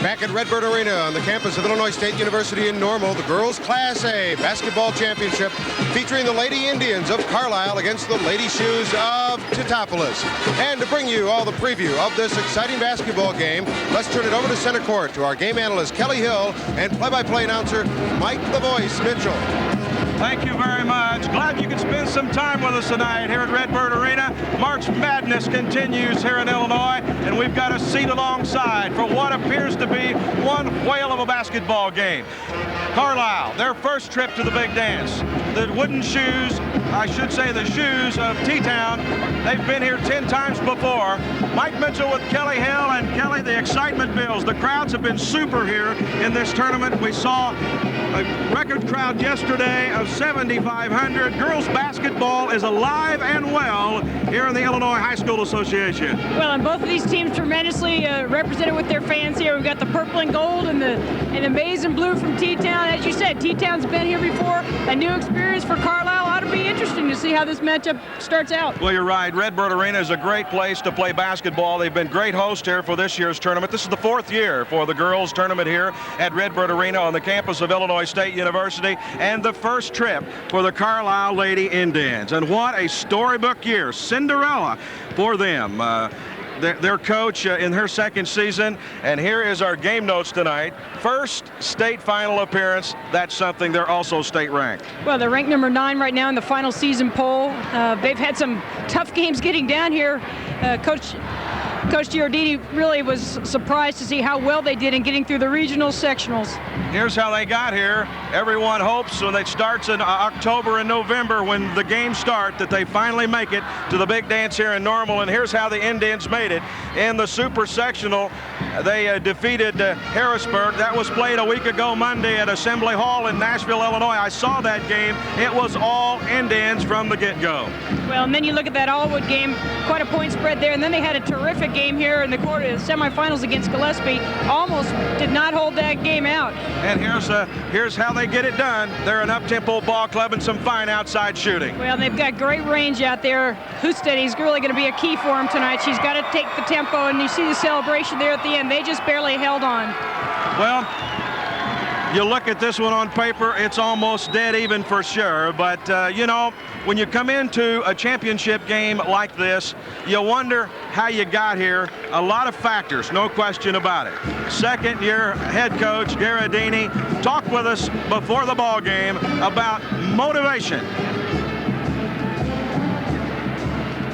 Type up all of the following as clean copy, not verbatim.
Back at Redbird Arena on the campus of Illinois State University in Normal, the girls Class A basketball championship featuring the Lady Indians of Carlyle against the Lady Shoes of Teutopolis. And to bring you all the preview of this exciting basketball game, let's turn it over to center court to our game analyst Kelly Hill and play-by-play announcer Mike the Voice Mitchell. Thank you very much. Glad you could spend some time with us tonight here at Redbird Arena. March Madness continues here in Illinois, and we've got a seat alongside for what appears to be one whale of a basketball game. Carlyle, their first trip to the big dance. The wooden shoes, I should say the shoes of T-Town. They've been here 10 times before. Mike Mitchell with Kelly Hill, and Kelly, the excitement builds. The crowds have been super here in this tournament. We saw a record crowd yesterday of 7,500. Girls basketball is alive and well here in the Illinois High School Association. Well, and both of these teams tremendously represented with their fans here. We've got the purple and gold and the maize and blue from T-Town. As you said, T-Town's been here before. A new experience for Carlyle. Ought to be interesting to see how this matchup starts out. Well, you're right. Redbird Arena is a great place to play basketball. They've been great hosts here for this year's tournament. This is the 4th year for the girls tournament here at Redbird Arena on the campus of Illinois State University, and the first trip for the Carlyle Lady Indians. And what a storybook year, Cinderella for them. Their coach in her second season, and here is our game notes tonight. First state final appearance, that's something. They're also state ranked. Well, they're ranked number 9 right now in the final season poll. They've had some tough games getting down here. Coach Giordini really was surprised to see how well they did in getting through the regional sectionals. Here's how they got here. Everyone hopes when it starts in October and November, when the games start, that they finally make it to the big dance here in Normal. And here's how the Indians made it. In the super sectional, they defeated Harrisburg. That was played a week ago Monday at Assembly Hall in Nashville, Illinois. I saw that game. It was all Indians from the get-go. Well, and then you look at that Allwood game, quite a point spread there. And then they had a terrific game here in the semifinals against Gillespie. Almost did not hold that game out. And here's how they get it done. They're an up-tempo ball club and some fine outside shooting. Well, they've got great range out there. Husted's really going to be a key for them tonight. She's got to take the tempo, and you see the celebration there at the end. They just barely held on. Well, you look at this one on paper, it's almost dead even for sure. But, you know, when you come into a championship game like this, you wonder how you got here. A lot of factors, no question about it. Second-year head coach Giordini talked with us before the ball game about motivation.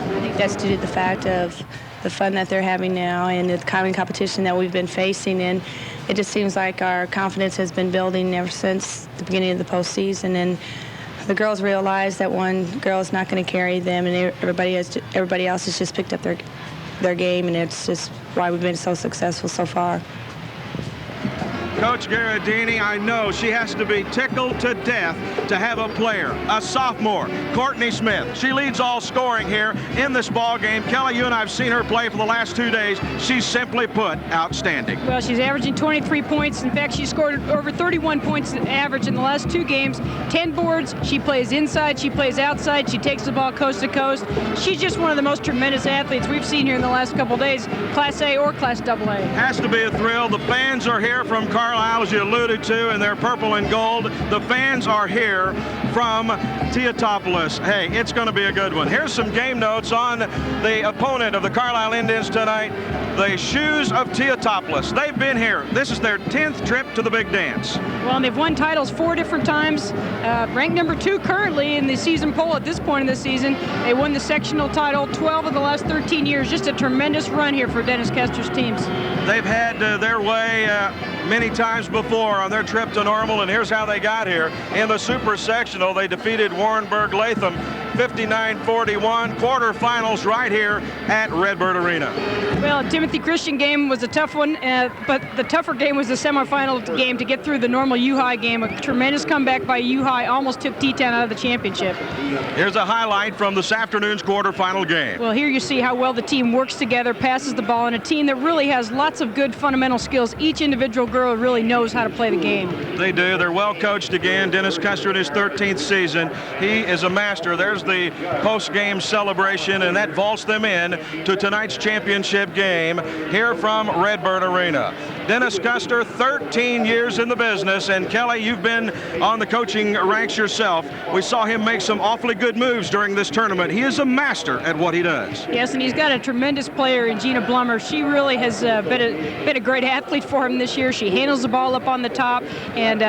I think that's due to the fact of the fun that they're having now and the common competition that we've been facing. And it just seems like our confidence has been building ever since the beginning of the postseason. And the girls realize that one girl is not going to carry them, and everybody else has just picked up their game, and it's just why we've been so successful so far. Coach Giordini, I know she has to be tickled to death to have a player, a sophomore, Courtney Smith. She leads all scoring here in this ball game. Kelly, you and I have seen her play for the last 2 days. She's simply put outstanding. Well, she's averaging 23 points. In fact, she scored over 31 points average in the last 2 games. 10 boards. She plays inside. She plays outside. She takes the ball coast to coast. She's just one of the most tremendous athletes we've seen here in the last couple days, Class A or Class AA. Has to be a thrill. The fans are here from Carlyle, as you alluded to, and they're purple and gold. The fans are here from Teutopolis. Hey, it's going to be a good one. Here's some game notes on the opponent of the Carlyle Indians tonight, the Shoes of Teutopolis. They've been here. This is their 10th trip to the big dance. Well, and they've won titles 4 different times. Ranked number 2 currently in the season poll at this point in the season. They won the sectional title 12 of the last 13 years. Just a tremendous run here for Dennis Kester's teams. They've had their way many times before on their trip to Normal, and here's how they got here. In the super sectional, they defeated Warrenburg Latham 59-41, quarterfinals right here at Redbird Arena. Well, Timothy Christian game was a tough one, but the tougher game was the semifinal game to get through the Normal U-High game. A tremendous comeback by U-High, almost took T-Town out of the championship. Here's a highlight from this afternoon's quarterfinal game. Well, here you see how well the team works together, passes the ball, and a team that really has lots of good fundamental skills. Each individual girl really knows how to play the game. They do. They're well coached again. Dennis Kester in his 13th season. He is a master. There's was the post-game celebration, and that vaults them in to tonight's championship game here from Redbird Arena. Dennis Custer, 13 years in the business, and Kelly, you've been on the coaching ranks yourself. We saw him make some awfully good moves during this tournament. He is a master at what he does. Yes, and he's got a tremendous player in Gina Blummer. She really has been a great athlete for him this year. She handles the ball up on the top, and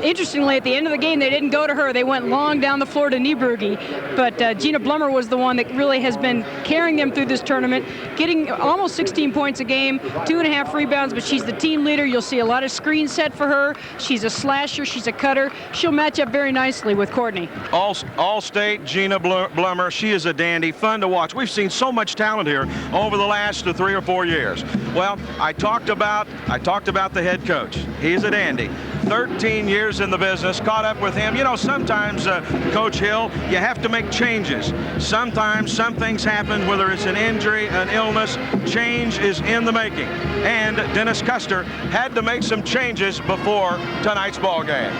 interestingly, at the end of the game, they didn't go to her. They went long down the floor to Niebrugge, but Gina Blummer was the one that really has been carrying them through this tournament, getting almost 16 points a game, 2.5 rebounds, but she's the team leader. You'll see a lot of screens set for her. She's a slasher. She's a cutter. She'll match up very nicely with Courtney. All-state Gina Blummer. She is a dandy, fun to watch. We've seen so much talent here over the last 3 or 4 years. Well, I talked about the head coach. He's a dandy. 13 years in the business, caught up with him. You know, sometimes, Coach Hill, you have to make changes. Sometimes some things happen, whether it's an injury, an illness, change is in the making. And Dennis Custer had to make some changes before tonight's ball game.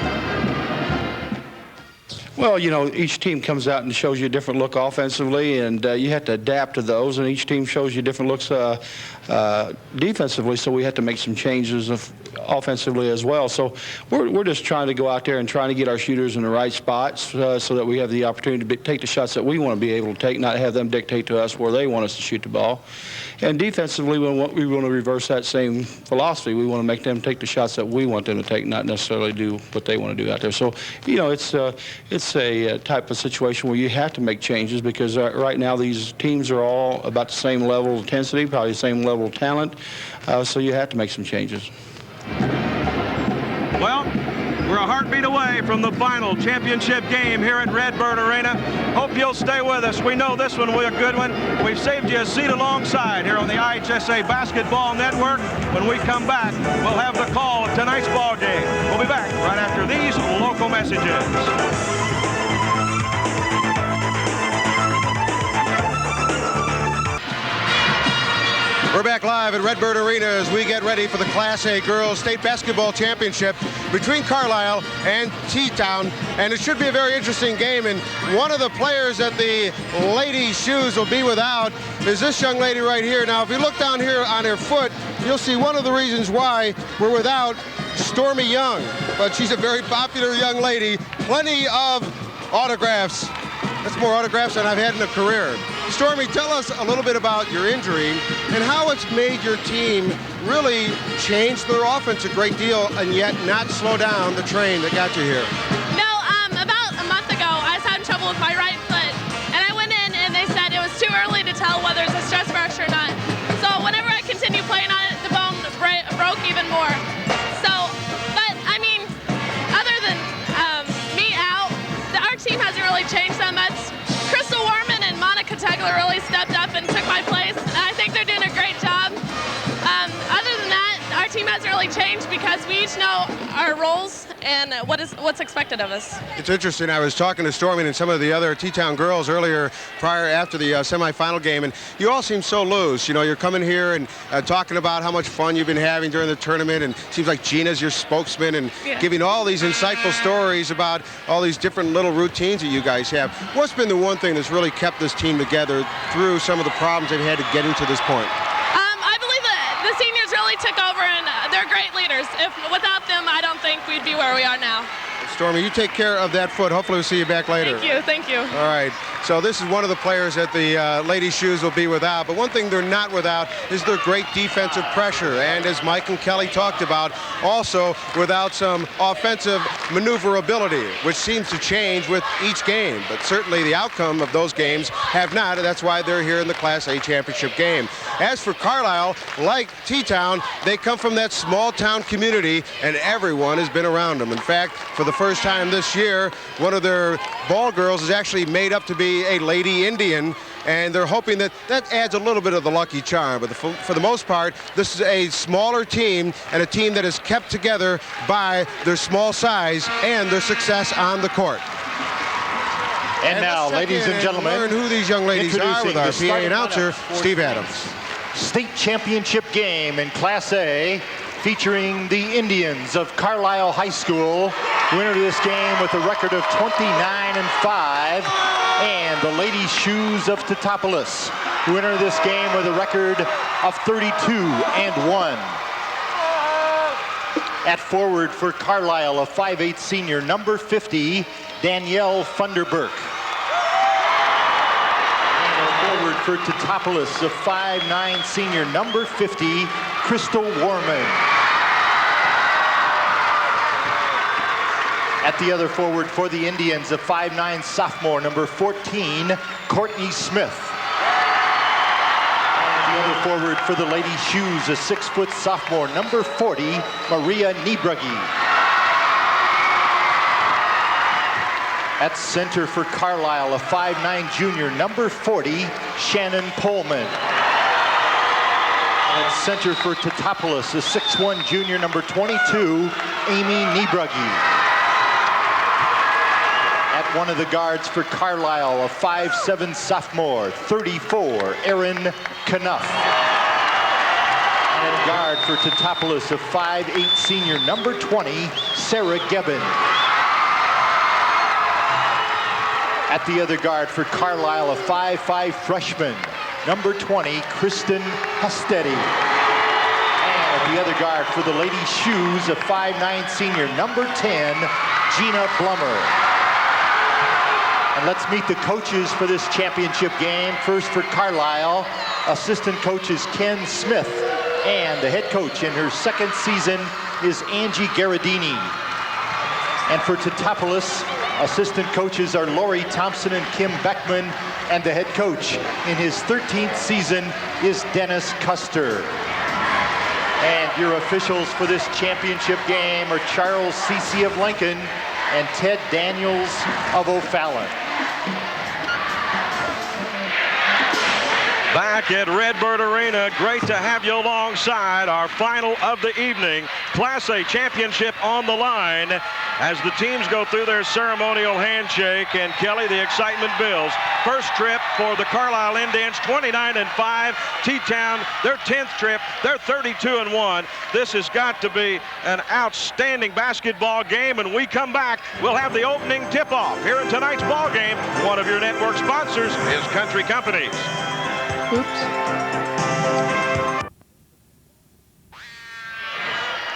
Well, you know, each team comes out and shows you a different look offensively, and you have to adapt to those, and each team shows you different looks defensively, so we had to make some changes offensively as well. So we're just trying to go out there and trying to get our shooters in the right spots so that we have the opportunity to take the shots that we want to be able to take, not have them dictate to us where they want us to shoot the ball. And defensively, we want to reverse that same philosophy. We want to make them take the shots that we want them to take, not necessarily do what they want to do out there. So, you know, it's a type of situation where you have to make changes because right now these teams are all about the same level of intensity, probably the same level of talent, so you have to make some changes. Well, we're a heartbeat away from the final championship game here at Redbird Arena. Hope you'll stay with us. We know this one will be a good one. We've saved you a seat alongside here on the IHSA Basketball Network. When we come back, we'll have the call of tonight's ball game. We'll be back right after these local messages. We're back live at Redbird Arena as we get ready for the Class A Girls State Basketball Championship between Carlyle and T-Town. And it should be a very interesting game. And one of the players that the ladies' shoes will be without is this young lady right here. Now, if you look down here on her foot, you'll see one of the reasons why we're without Stormy Young. But she's a very popular young lady. Plenty of autographs. That's more autographs than I've had in a career. Stormy, tell us a little bit about your injury and how it's made your team really change their offense a great deal and yet not slow down the train that got you here. No, about a month ago, I was having trouble with my right foot, and I went in and they said it was too early to tell whether it's a stress fracture or not. So whenever I continued playing on it, the bone broke even more. So, but I mean, other than me out, our team hasn't really changed that much. Crystal Warman and Monica Tegler really stepped up and took my place, and I think they're doing a great job. Other than that, our team hasn't really changed because we each know our roles and what's expected of us. It's interesting. I was talking to Stormy and some of the other T-Town girls earlier, after the semifinal game, and you all seem so loose. You know, you're coming here and talking about how much fun you've been having during the tournament, and it seems like Gina's your spokesman and giving all these insightful stories about all these different little routines that you guys have. What's been the one thing that's really kept this team together through some of the problems they've had to getting to this point? I believe that the seniors really took over, and they're great leaders. Without them, I don't think we'd be where we are now. Stormy, you take care of that foot. Hopefully we'll see you back later. Thank you. All right. So this is one of the players that the ladies' shoes will be without. But one thing they're not without is their great defensive pressure. And as Mike and Kelly talked about, also without some offensive maneuverability, which seems to change with each game. But certainly the outcome of those games have not, and that's why they're here in the Class A championship game. As for Carlyle, like T-Town, they come from that small town community, and everyone has been around them. In fact, for the first time this year, one of their ball girls is actually made up to be a Lady Indian, and they're hoping that adds a little bit of the lucky charm. But for the most part, this is a smaller team and a team that is kept together by their small size and their success on the court. And now, ladies and gentlemen, learn who these young ladies are with our PA announcer, Steve Adams. State championship game in Class A, featuring the Indians of Carlyle High School, who entered this game with a record of 29-5. and the ladies' shoes of Teutopolis, who enter this game with a record of 32-1. At forward for Carlyle, a 5'8" senior, number 50, Danielle Funderburk. And at forward for Teutopolis, a 5'9" senior, number 50, Crystal Warman. At the other forward for the Indians, a 5'9" sophomore, number 14, Courtney Smith. The other forward for the ladies' shoes, a 6-foot sophomore, number 40, Maria Niebrugge. At center for Carlyle, a 5'9" junior, number 40, Shannon Pullman. And at center for Teutopolis, a 6'1" junior, number 22, Amy Niebrugge. At one of the guards for Carlyle, a 5'7" sophomore, 34, Erin Knuff. And at guard for Teutopolis, a 5'8" senior, number 20, Sarah Gebbin. At the other guard for Carlyle, a 5'5" freshman, number 20, Kristen Hestetti. And at the other guard for the ladies' shoes, a 5'9" senior, number 10, Gina Blummer. And let's meet the coaches for this championship game. First for Carlyle, assistant coach is Ken Smith, and the head coach in her second season is Angie Garadini. And for Teutopolis, assistant coaches are Lori Thompson and Kim Beckman, and the head coach in his 13th season is Dennis Custer. And your officials for this championship game are Charles Cece of Lincoln and Ted Daniels of O'Fallon. Back at Redbird Arena, great to have you alongside our final of the evening. Class A championship on the line as the teams go through their ceremonial handshake, and Kelly, the excitement builds. First trip for the Carlyle Indians, 29-5. T-Town, their 10th trip, they're 32-1. This has got to be an outstanding basketball game, and we come back, we'll have the opening tip-off here in tonight's ball game. One of your network sponsors is Country Companies. Oops.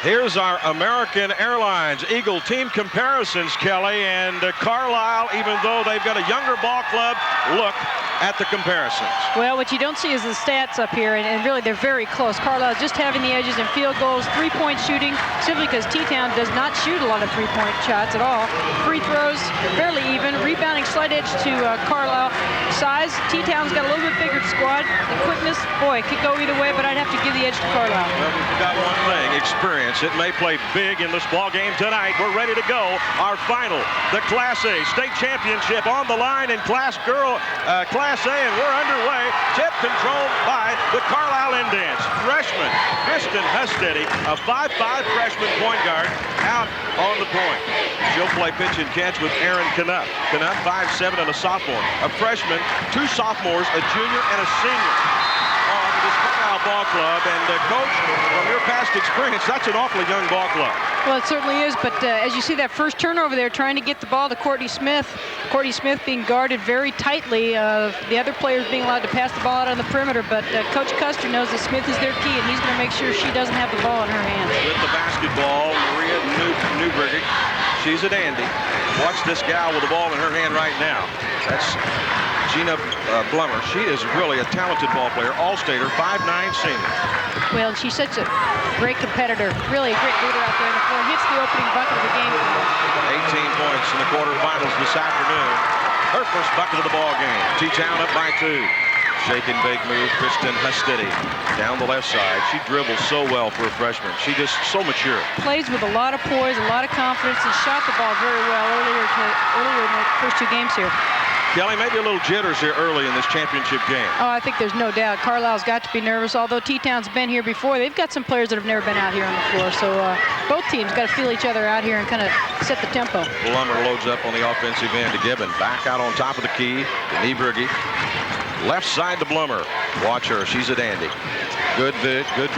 Here's our American Airlines Eagle team comparisons, Kelly, and Carlyle, even though they've got a younger ball club, look at the comparisons. Well, what you don't see is the stats up here, and really they're very close. Carlisle just having the edges in field goals, three-point shooting, simply because T-Town does not shoot a lot of three-point shots at all. Free throws, fairly even. Rebounding, slight edge to Carlisle. Size, T-Town's got a little bit bigger squad. The quickness, boy, it could go either way, but I'd have to give the edge to Carlisle. Well, we forgot one thing, experience. It may play big in this ball game tonight. We're ready to go. Our final, the Class A state championship on the line in Class A, and we're underway. Tip controlled by the Carlyle Indians. Freshman Kristen Hestetti, a 5'5" freshman point guard, out on the point. She'll play pitch and catch with Erin Knuff. Knuff, 5'7" and a sophomore. A freshman, two sophomores, a junior and a senior on this Carlyle ball club. And coach, from your past experience, that's an awfully young ball club. Well, it certainly is, but as you see that first turnover there, trying to get the ball to Courtney Smith. Courtney Smith being guarded very tightly, the other players being allowed to pass the ball out on the perimeter, but Coach Custer knows that Smith is their key, and he's going to make sure she doesn't have the ball in her hands. With the basketball, Maria Niebrugge, she's a dandy. Watch this gal with the ball in her hand right now. That's Gina Blummer. She is really a talented ball player, all-stater, 5'9" senior. Well, she's such a great competitor, really a great leader out there in the floor. Hits the opening bucket of the game. 18 points in the quarterfinals this afternoon. Her first bucket of the ball game. T-Town up by 2. Shake and bake move, Kristen Hestetti down the left side. She dribbles so well for a freshman. She just so mature. Plays with a lot of poise, a lot of confidence, and shot the ball very well earlier in the first two games here. Kelly, maybe a little jitters here early in this championship game. Oh, I think there's no doubt. Carlisle's got to be nervous, although T-Town's been here before. They've got some players that have never been out here on the floor, so both teams got to feel each other out here and kind of set the tempo. Blummer loads up on the offensive end to Gibbon. Back out on top of the key to Niebrugge. Left side to Blummer. Watch her. She's a dandy. Good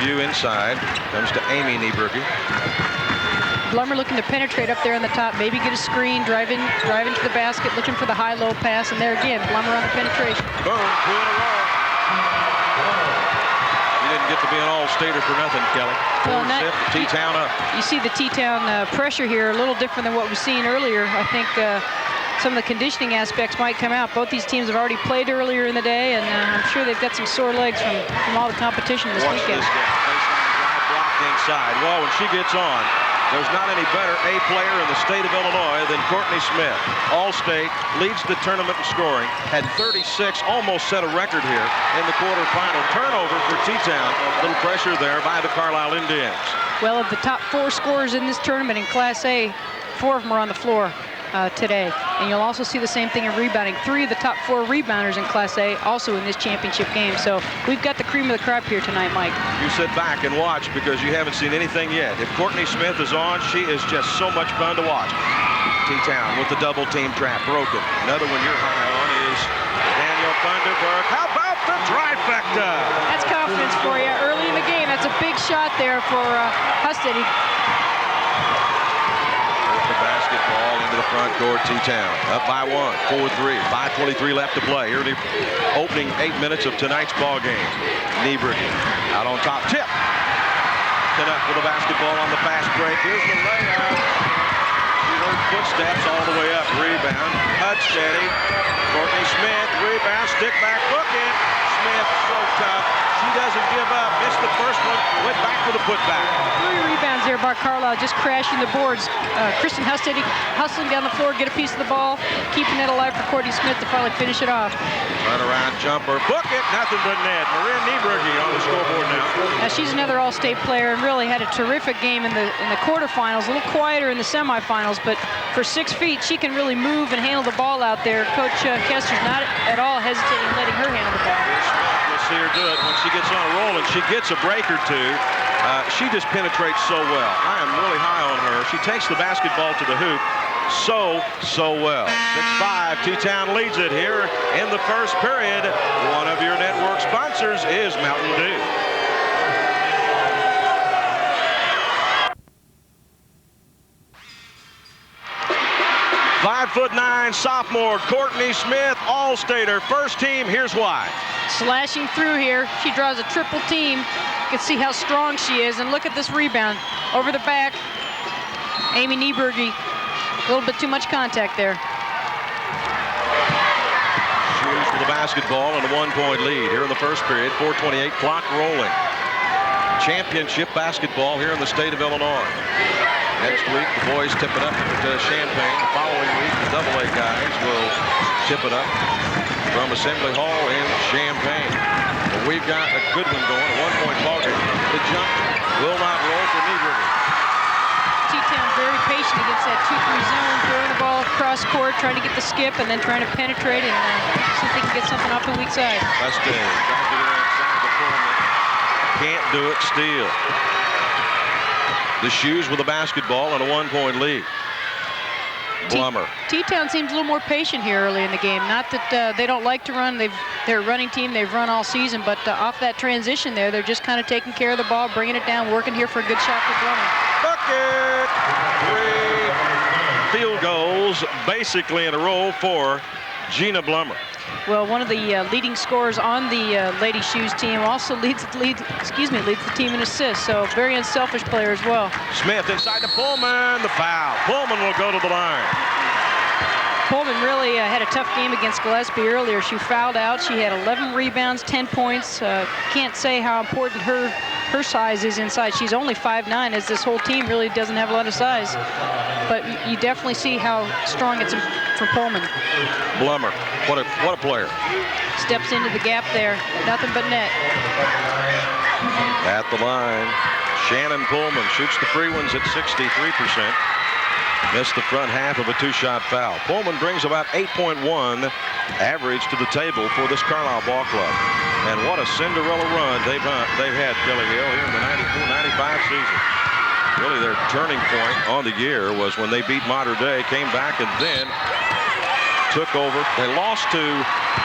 view inside. Comes to Amy Niebrugge. Blummer looking to penetrate up there on the top, maybe get a screen, drive into the basket, looking for the high-low pass, and there again, Blummer on the penetration. Boom, 2 in a row. You didn't get to be an all-stater for nothing, Kelly. Well, T-Town up. You see the T-Town pressure here, a little different than what we've seen earlier. I think some of the conditioning aspects might come out. Both these teams have already played earlier in the day, and I'm sure they've got some sore legs from all the competition this weekend. Watch this guy. Baseline drive blocked inside. Well, when she gets on, there's not any better A player in the state of Illinois than Courtney Smith. All-State, leads the tournament in scoring, had 36, almost set a record here in the quarterfinal. Turnover for T-Town. Little pressure there by the Carlyle Indians. Well, of the top 4 scorers in this tournament in Class A, 4 of them are on the floor today. And you'll also see the same thing in rebounding. 3 of the top 4 rebounders in Class A also in this championship game. So we've got the cream of the crop here tonight, Mike. You sit back and watch because you haven't seen anything yet. If Courtney Smith is on, she is just so much fun to watch. T-Town with the double team trap broken. Another one you're high on is Daniel Thunderberg. How about the trifecta? That's confidence for you early in the game. That's a big shot there for Husted. Basketball into the front court. T-Town up by 1, 4-3, 5:23 left to play. Early opening 8 minutes of tonight's ball game. Nieberg out on top. Tip. Canuck with the basketball on the fast break. Here's the layup. She heard footsteps all the way up. Rebound. Hud steady. Courtney Smith. Rebound. Stick back. Book it. Smith so tough. She doesn't give up. Missed the first one. Went back for the putback. 3 rebounds there by Carlyle, just crashing the boards. Kristen Husted hustling down the floor, get a piece of the ball, keeping it alive for Courtney Smith to finally finish it off. Turnaround jumper. Book it. Nothing but net. Maria Nieberg on the scoreboard now. Now she's another All-State player and really had a terrific game in the quarterfinals. A little quieter in the semifinals, but for 6 feet, she can really move and handle the ball out there. Coach Kester's not at all hesitating letting her handle the ball. We'll see her do it when she gets on a roll, and she gets a break or two. She just penetrates so well. I am really high on her. She takes the basketball to the hoop so well. 6-5, T-Town leads it here in the first period. One of your network sponsors is Mountain Dew. .9" sophomore Courtney Smith, All-Stater, first team. Here's why. Slashing through here. She draws a triple team. You can see how strong she is, and look at this rebound over the back. Amy Nieberg, a little bit too much contact there. Shoes for the basketball and a 1-point lead here in the first period. 4:28 clock rolling. Championship basketball here in the state of Illinois. Next week, the boys tip it up to Champaign. The following week, the AA guys will tip it up from Assembly Hall in Champaign. But we've got a good one going, a 1-point ball game. The jump will not roll for Nieberg. T-Town very patient against that 2-3 zone, throwing the ball across court, trying to get the skip, and then trying to penetrate and see if they can get something off the weak side. That's trying to get inside the corner. Can't do it, steal. The Shoes with the basketball and a 1-point lead. Blummer. T-Town seems a little more patient here early in the game. Not that they don't like to run. They're a running team. They've run all season, but off that transition there, they're just kind of taking care of the ball, bringing it down, working here for a good shot for Blummer. Bucket! 3 field goals, basically in a row for Gina Blummer. Well, one of the leading scorers on the Lady Shoes team also leads the team in assists, so very unselfish player as well. Smith inside to Pullman, the foul. Pullman will go to the line. Pullman really had a tough game against Gillespie earlier. She fouled out. She had 11 rebounds, 10 points. Can't say how important her size is inside. She's only 5'9", as this whole team really doesn't have a lot of size. But you definitely see how strong it's for Pullman. Blummer, what a player. Steps into the gap there. Nothing but net. At the line, Shannon Pullman shoots the free ones at 63%. Missed the front half of a 2-shot foul. Pullman brings about 8.1 average to the table for this Carlyle ball club. And what a Cinderella run they've had, Kelly Hill, here in the 94-95 season. Really their turning point on the year was when they beat Mater Dei, came back and then took over. They lost to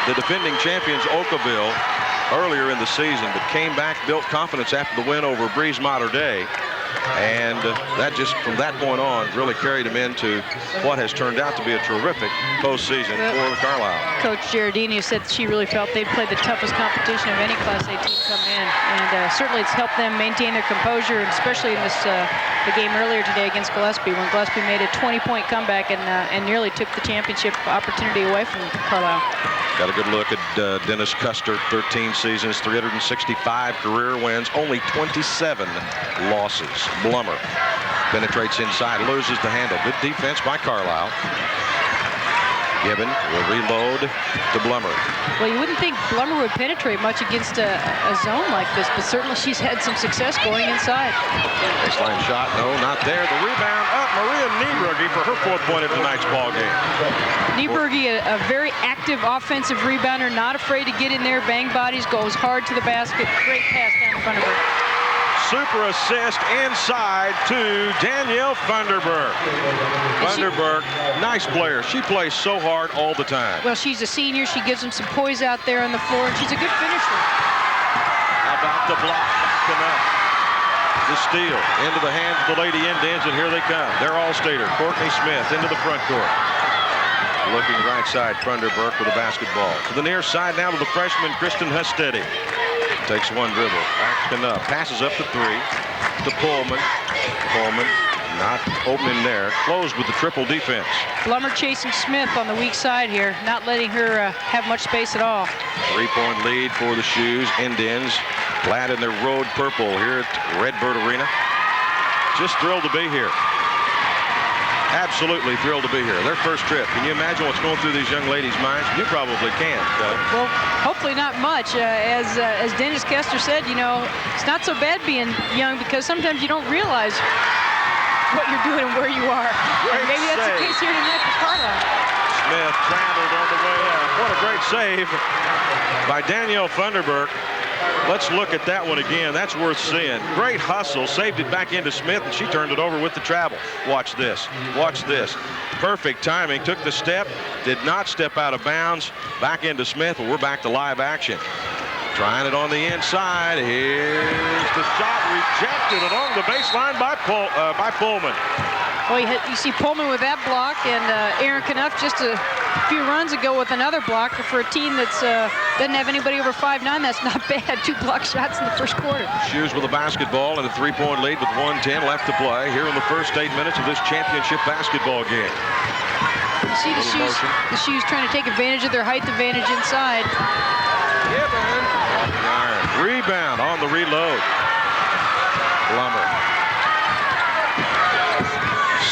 the defending champions Oakville earlier in the season, but came back, built confidence after the win over Breeze Mater Dei. And that just, from that point on, really carried him into what has turned out to be a terrific postseason for Carlyle. Coach Giardini said she really felt they'd played the toughest competition of any Class A team coming in. And certainly it's helped them maintain their composure, and especially in this the game earlier today against Gillespie, when Gillespie made a 20-point comeback and nearly took the championship opportunity away from Carlyle. Got a good look at Dennis Custer, 13 seasons, 365 career wins, only 27 losses. Blummer penetrates inside, loses the handle. Good defense by Carlyle. Gibbon will reload to Blummer. Well, you wouldn't think Blummer would penetrate much against a zone like this, but certainly she's had some success going inside. Baseline shot, no, not there. The rebound up, Maria Nieberge for her 4th point of tonight's ball game. Nieberge, a very active offensive rebounder, not afraid to get in there, bang bodies, goes hard to the basket. Great pass down in front of her. Super assist inside to Danielle Funderburg. Funderburg, nice player. She plays so hard all the time. Well, she's a senior. She gives them some poise out there on the floor, and she's a good finisher. About the block. Come up. The steal into the hands of the Lady Indians, and here they come. They're all-stater. Courtney Smith into the front court. Looking right side, Funderburg with the basketball. To the near side now to the freshman, Kristen Hustedi. Takes one dribble, backs enough, passes up to 3 to Pullman. Pullman not opening there, closed with the triple defense. Blummer chasing Smith on the weak side here, not letting her have much space at all. 3-point lead for the Shoes. Indians clad in their road purple here at Redbird Arena. Just thrilled to be here. Absolutely thrilled to be here. Their first trip. Can you imagine what's going through these young ladies' minds? You probably can, Doug. Well, hopefully not much. As Dennis Kester said, you know, it's not so bad being young because sometimes you don't realize what you're doing and where you are. And maybe that's the case here tonight for Carlyle. Smith traveled on the way up. What a great save by Danielle Funderburg. Let's look at that one again. That's worth seeing. Great hustle. Saved it back into Smith, and she turned it over with the travel. Watch this. Watch this. Perfect timing. Took the step. Did not step out of bounds. Back into Smith, but we're back to live action. Trying it on the inside. Here's the shot. Rejected along the baseline by Pullman. Well, you see Pullman with that block, and Aaron Knuff just a few runs ago with another block for a team that doesn't have anybody over 5'9". That's not bad. 2 block shots in the first quarter. Shoes with a basketball and a 3-point lead with 1:10 left to play here in the first 8 minutes of this championship basketball game. You see the Shoes trying to take advantage of their height advantage inside. Gibbon. Rebound on the reload. Blummer.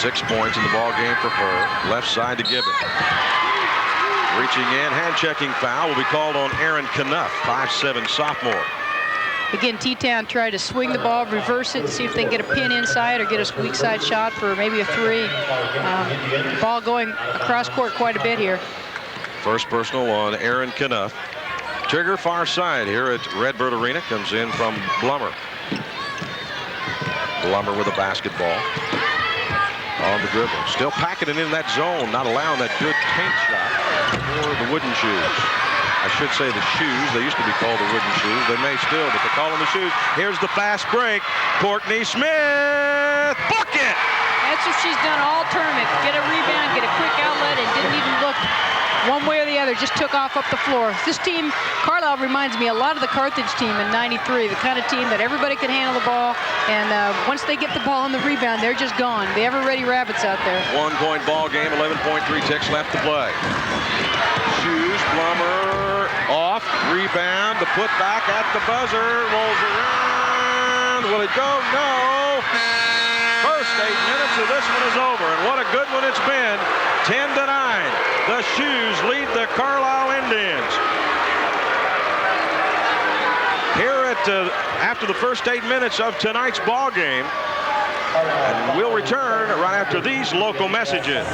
6 points in the ball game for her. Left side to Gibbon. Reaching in, hand-checking foul will be called on Aaron Knuff, 5'7" sophomore. Again, T-Town tried to swing the ball, reverse it, and see if they can get a pin inside or get a weak side shot for maybe a 3. Ball going across court quite a bit here. First personal on Aaron Knuff. Trigger far side here at Redbird Arena comes in from Blummer. Blummer with a basketball. On the dribble. Still packing it in that zone, not allowing that good paint shot for the Wooden Shoes. I should say the Shoes. They used to be called the Wooden Shoes. They may still, but they call them the Shoes. Here's the fast break. Courtney Smith. Book it! That's what she's done all tournament. Get a rebound, get a quick outlet, and didn't even look one way or the other. Just took off up the floor. This team, Carlyle, reminds me a lot of the Carthage team in '93, the kind of team that everybody can handle the ball, and once they get the ball on the rebound, they're just gone. The ever-ready Rabbits out there. 1-point ball game, 11.3 ticks left to play. Shoes, Blummer off, rebound, the put back at the buzzer, rolls around. Will it go? No. First 8 minutes of this one is over, and what a good one it's been. 10-9. The Shoes lead the Carlyle Indians. Here at after the first 8 minutes of tonight's ball game, and we'll return right after these local messages.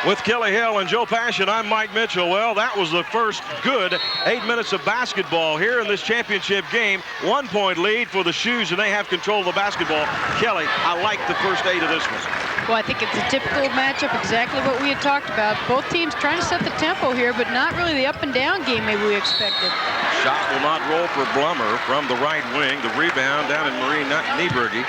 With Kelly Hill and Joe Passion, I'm Mike Mitchell. Well, that was the first good 8 minutes of basketball here in this championship game. 1-point lead for the Shoes, and they have control of the basketball. Kelly, I like the first 8 of this one. Well, I think it's a typical matchup, exactly what we had talked about. Both teams trying to set the tempo here, but not really the up and down game maybe we expected. Shot will not roll for Blummer from the right wing. The rebound down in Marie Nieberge.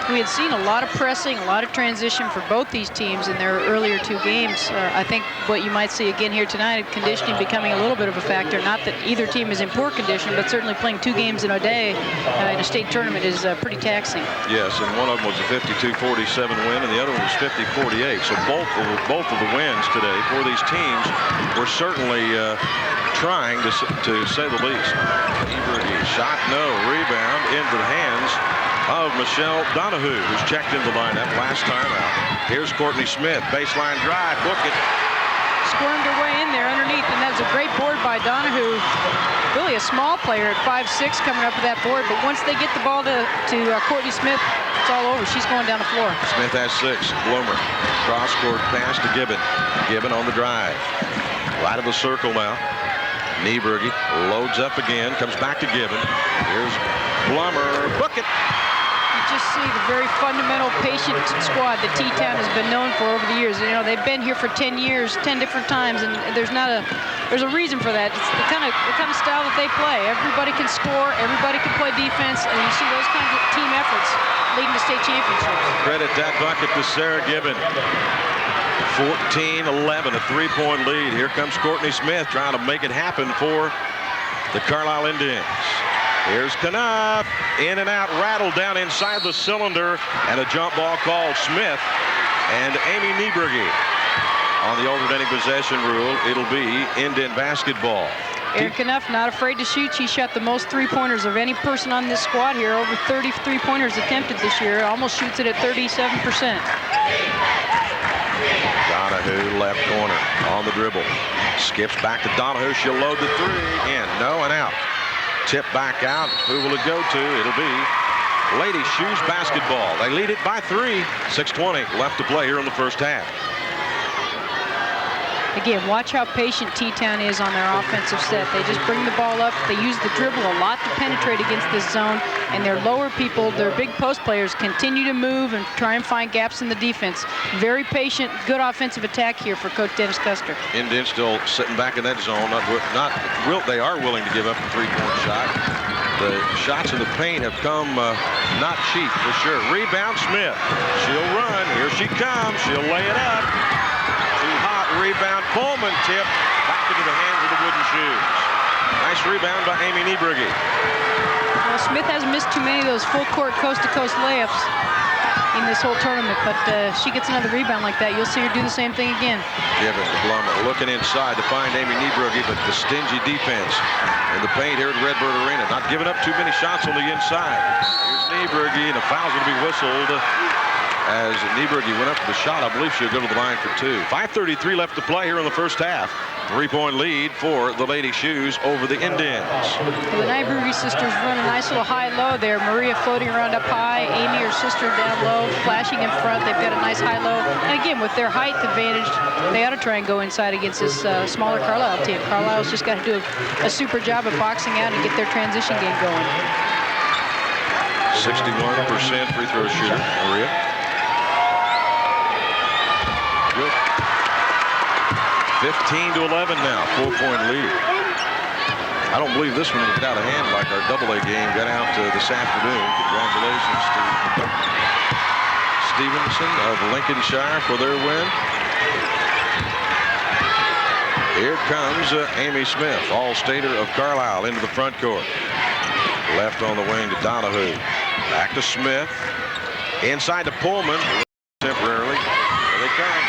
We had seen a lot of pressing, a lot of transition for both these teams in their earlier two games. I think what you might see again here tonight, conditioning becoming a little bit of a factor. Not that either team is in poor condition, but certainly playing 2 games in a day in a state tournament is pretty taxing. Yes, and one of them was a 52-47 win, and the other one was 50-48. So both of the wins today for these teams were certainly trying, to say the least. Shot, no. Rebound into the hands of Michelle Donahue, who's checked in the lineup last time out. Here's Courtney Smith, baseline drive, book it. Squirmed her way in there underneath, and that was a great board by Donahue. Really a small player at 5'6", coming up with that board, but once they get the ball to Courtney Smith, it's all over. She's going down the floor. Smith has 6. Bloomer, cross-court pass to Gibbon. Gibbon on the drive. Right of the circle now. Nieberge loads up again, comes back to Gibbon. Here's Blummer, book it. Just see the very fundamental patient squad that T-Town has been known for over the years. You know, they've been here for 10 years, 10 different times, and there's a reason for that. It's the kind of style that they play. Everybody can score, everybody can play defense, and you see those kinds of team efforts leading to state championships. Credit that bucket to Sarah Gibbon. 14-11, a 3-point lead. Here comes Courtney Smith trying to make it happen for the Carlyle Indians. Here's Knuff, in and out, rattled down inside the cylinder, and a jump ball called. Smith and Amy Nieberge. On the alternating possession rule, it'll be Indian basketball. Eric Knuff not afraid to shoot. She shot the most 3-pointers of any person on this squad here. Over 30 3-pointers attempted this year. Almost shoots it at 37%. Donahue, left corner, on the dribble. Skips back to Donahue. She'll load the 3. In, no, and out. Tip back out. Who will it go to? It'll be Lady Shoes basketball. They lead it by 3. 6:20 left to play here in the first half. Again, watch how patient T-Town is on their offensive set. They just bring the ball up. They use the dribble a lot to penetrate against this zone. And their lower people, their big post players, continue to move and try and find gaps in the defense. Very patient, good offensive attack here for Coach Dennis Custer. Indians still sitting back in that zone. They are willing to give up a 3-point shot. The shots in the paint have come not cheap for sure. Rebound Smith. She'll run. Here she comes. She'll lay it up. Rebound, Pullman tip back into the hands of the Wooden Shoes. Nice rebound by Amy Nieberge. Well, Smith hasn't missed too many of those full court coast-to-coast layups in this whole tournament, but she gets another rebound like that, you'll see her do the same thing again. Gibbon to Blummer, looking inside to find Amy Nieberge, but the stingy defense in the paint here at Redbird Arena, not giving up too many shots on the inside. Here's Nieberge, and a foul's going to be whistled. As Nieberge went up for the shot, I believe she'll go to the line for 2. 5:33 left to play here in the first half. 3-point lead for the Lady Shoes over the Indians. Well, the Nieberge sisters run a nice little high-low there. Maria floating around up high. Amy, her sister, down low, flashing in front. They've got a nice high-low. And again, with their height advantage, they ought to try and go inside against this smaller Carlyle team. Carlyle's just got to do a super job of boxing out and get their transition game going. 61% free throw shooter, Maria. Good. 15-11 now, 4-point lead. I don't believe this one will get out of hand like our AA game got out this afternoon. Congratulations to Stevenson of Lincolnshire for their win. Here comes Amy Smith, All-Stater of Carlyle, into the front court. Left on the wing to Donahue. Back to Smith. Inside to Pullman. Temporarily. Here they come.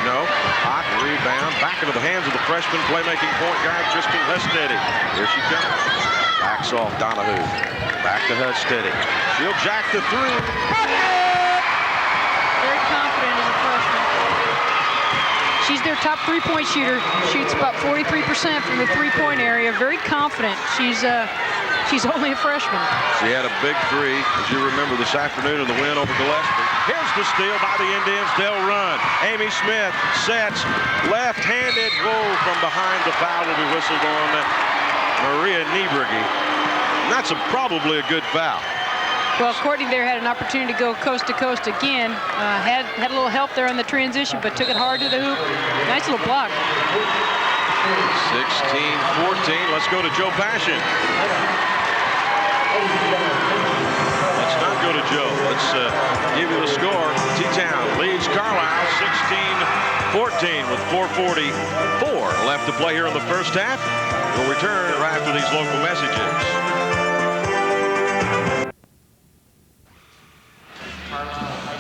No. Hot rebound. Back into the hands of the freshman playmaking point guard, Tristan Hudsteady. Here she comes. Backs off Donahue. Back to Hudsteady. She'll jack the 3. Very confident as a freshman. She's their top 3-point shooter. Shoots about 43% from the 3-point area. Very confident. She's only a freshman. She had a big 3, as you remember, this afternoon in the win over Gillespie. Here's the steal by the Indians. They'll run. Amy Smith sets left-handed. Whoa, from behind. The foul will be whistled on Maria Nieberge. That's probably a good foul. Well, Courtney there had an opportunity to go coast to coast again. Had a little help there on the transition, but took it hard to the hoop. Nice little block. 16-14. Let's go to Joe Passion. Let's not go to Joe. Let's give you the score. T-Town leads Carlyle 16-14 with 4:44 left to play here in the first half. We'll return right after these local messages.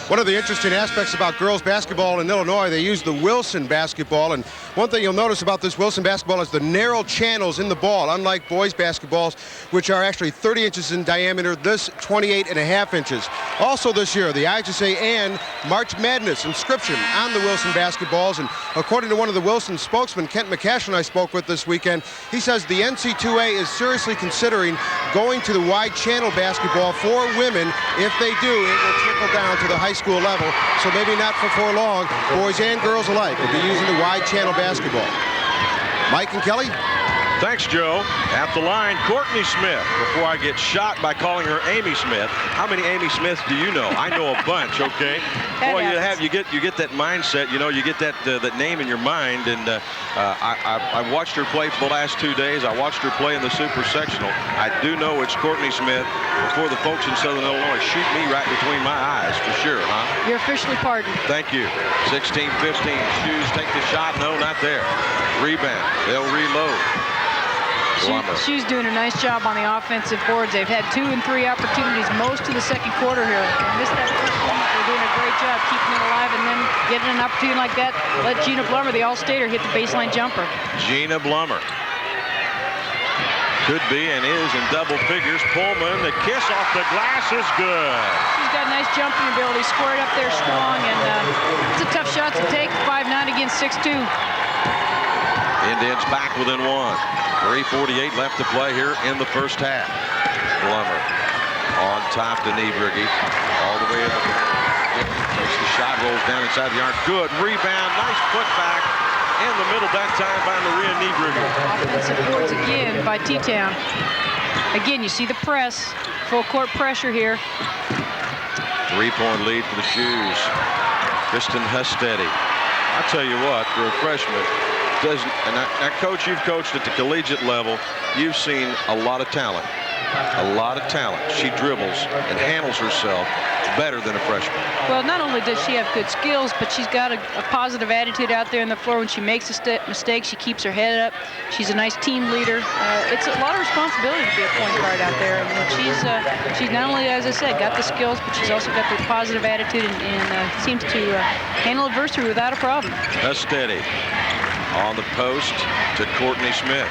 One of the interesting aspects about girls basketball in Illinois, they use the Wilson basketball, and one thing you'll notice about this Wilson basketball is the narrow channels in the ball, unlike boys basketballs, which are actually 30 inches in diameter, this 28.5 inches. Also this year, the IHSA and March Madness inscription on the Wilson basketballs, and according to one of the Wilson spokesmen, Kent McCash, and I spoke with this weekend, he says the NC2A is seriously considering going to the wide channel basketball for women. If they do, it will trickle down to the high school level, so maybe not for long. Boys and girls alike will be using the wide channel basketball. Mike and Kelly. Thanks, Joe. At the line, Courtney Smith. Before I get shot by calling her Amy Smith, how many Amy Smiths do you know? I know a bunch. Okay. Boy, you get that mindset. You know, you get that name in your mind. And I watched her play for the last 2 days. I watched her play in the Super Sectional. I do know it's Courtney Smith. Before the folks in Southern Illinois shoot me right between my eyes, for sure, huh? You're officially pardoned. Thank you. 16-15. Shoes take the shot. No, not there. Rebound. They'll reload. Shoes doing a nice job on the offensive boards. They've had 2 and 3 opportunities most of the second quarter here. They missed that first one. They're doing a great job keeping it alive, and then getting an opportunity like that. Let Gina Blummer, the All-Stater, hit the baseline jumper. Gina Blummer. Could be and is in double figures. Pullman, the kiss off the glass is good. She's got nice jumping ability, squared up there strong, and it's a tough shot to take. 5'9" against 6'2". Indians back within 1. 3:48 left to play here in the first half. Blummer on top to Niebrugge. All the way in the takes the shot, rolls down inside the arc. Good rebound, nice putback in the middle that time by Maria Niebrugge. Offensive boards again by T-Town. Again, you see the press, full court pressure here. 3-point lead for the Shoes. Kristen Hustedy. I'll tell you what, for a freshman, now, Coach, you've coached at the collegiate level. You've seen a lot of talent. A lot of talent. She dribbles and handles herself better than a freshman. Well, not only does she have good skills, but she's got a positive attitude out there on the floor. When she makes a mistake, she keeps her head up. She's a nice team leader. It's a lot of responsibility to be a point guard out there. And she's not only, as I said, got the skills, but she's also got the positive attitude and seems to handle adversity without a problem. That's steady. On the post to Courtney Smith.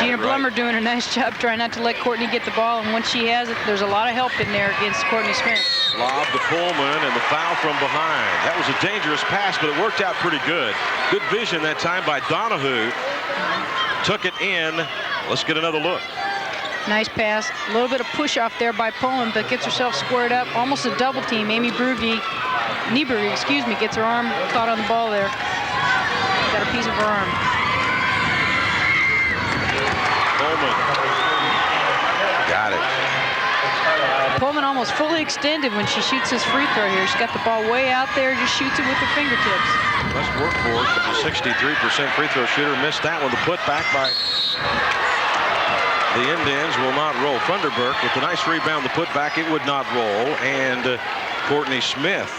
Gina Blummer doing a nice job trying not to let Courtney get the ball, and once she has it, there's a lot of help in there against Courtney Smith. Lob to Pullman, and the foul from behind. That was a dangerous pass, but it worked out pretty good. Good vision that time by Donahue. Took it in. Let's get another look. Nice pass. A little bit of push off there by Pullman, but gets herself squared up. Almost a double team. Niebrugge, gets her arm caught on the ball there. Got a piece of her arm. Pullman. Got it. Pullman almost fully extended when she shoots this free throw here. She's got the ball way out there, just shoots it with her fingertips. Let's work for it. The 63% free throw shooter missed that one. The putback by the Indians will not roll. Funderburk with the nice rebound. The putback, it would not roll. And Courtney Smith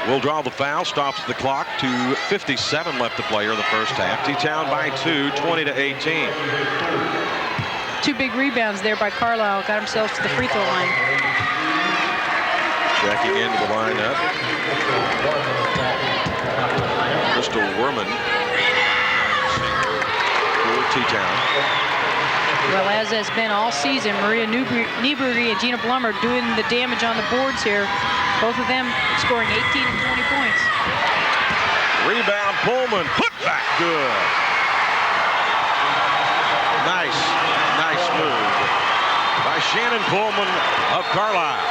will draw the foul, stops the clock to 57 left to play here in the first half. T-Town by 2, 20-18. 2 big rebounds there by Carlyle. Got himself to the free throw line. Checking into the lineup. Crystal Werman for T-Town. Well, as has been all season, Maria Niebrugge and Gina Blummer doing the damage on the boards here. Both of them scoring 18 and 20 points. Rebound, Pullman, put back, good. Nice move by Shannon Pullman of Carlyle.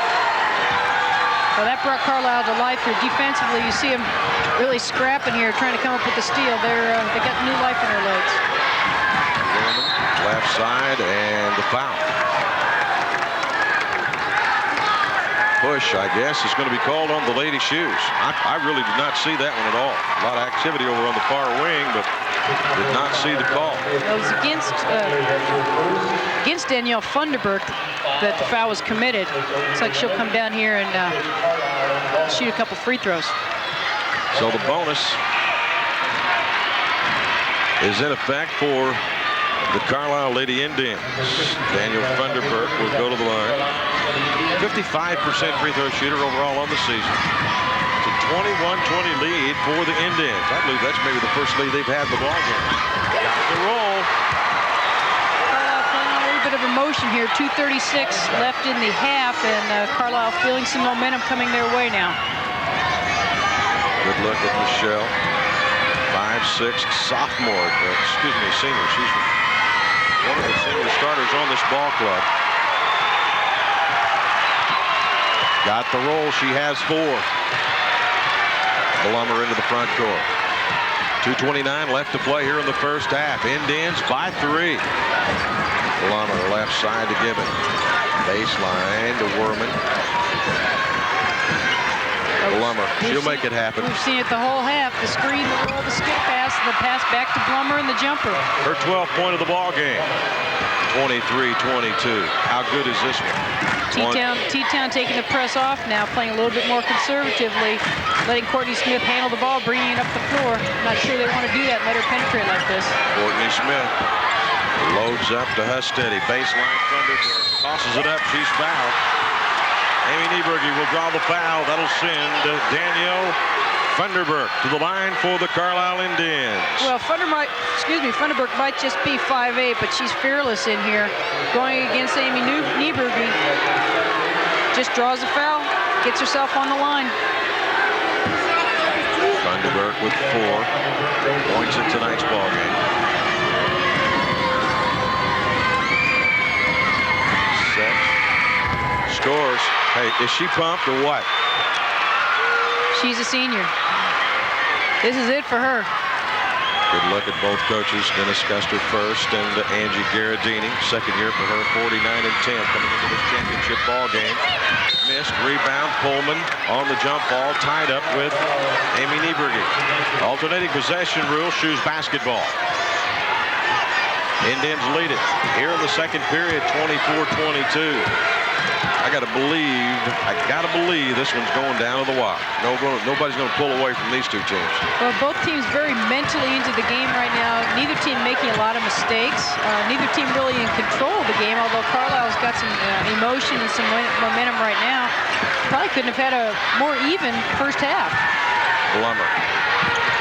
Well, that brought Carlyle to life here. Defensively, you see them really scrapping here, trying to come up with the steal. They got new life in their legs. Left side and the foul. Push, I guess, is going to be called on the Lady Shoes. I really did not see that one at all. A lot of activity over on the far wing, but Did not see the call. It was against Danielle Funderburk that the foul was committed. Looks like she'll come down here and shoot a couple free throws. So the bonus is in effect for the Carlyle Lady Indians. Daniel Funderburk will go to the line. 55% free throw shooter overall on the season. It's a 21-20 lead for the Indians. I believe that's maybe the first lead they've had in the ball game. Got the roll. Carlyle playing a little bit of emotion here. 2:36 left in the half, and Carlyle feeling some momentum coming their way now. Good look at Michelle. 5'6" sophomore, senior. She's one of the senior starters on this ball club. Got the roll. She has 4. Blummer into the front court. 2:29 left to play here in the first half. Indians by 3. Blummer left side to Gibbon. Baseline to Werman. Blummer, she'll make it happen. We've seen it the whole half. The screen, the roll, the skip pass, the pass back to Blummer, and the jumper. Her 12th point of the ball game. 23-22. How good is this one? T-Town taking the press off now, playing a little bit more conservatively, letting Courtney Smith handle the ball, bringing it up the floor. Not sure they want to do that and let her penetrate like this. Courtney Smith loads up to Hustedy. Baseline Thunderbird tosses it up. She's fouled. Amy Nieberge will draw the foul. That'll send Danielle Funderburk to the line for the Carlyle Indians. Well, Funderburk might just be 5'8", but she's fearless in here. Going against Amy Nieberge. Just draws a foul, gets herself on the line. Funderburk with 4 points in tonight's ball game. Set. Scores. Hey, is she pumped or what? She's a senior. This is it for her. Good look at both coaches. Dennis Custer first and Angie Gherardini. Second year for her, 49 and 10 coming into this championship ball game. Missed. Rebound. Pullman on the jump ball. Tied up with Amy Nieberge. Alternating possession rule. Shoes basketball. Indians lead it here in the second period, 24-22. I gotta believe this one's going down to the wire. Nobody's gonna pull away from these two teams. Well, both teams very mentally into the game right now. Neither team making a lot of mistakes. Neither team really in control of the game, although Carlisle's got some emotion and some momentum right now. Probably couldn't have had a more even first half. Blummer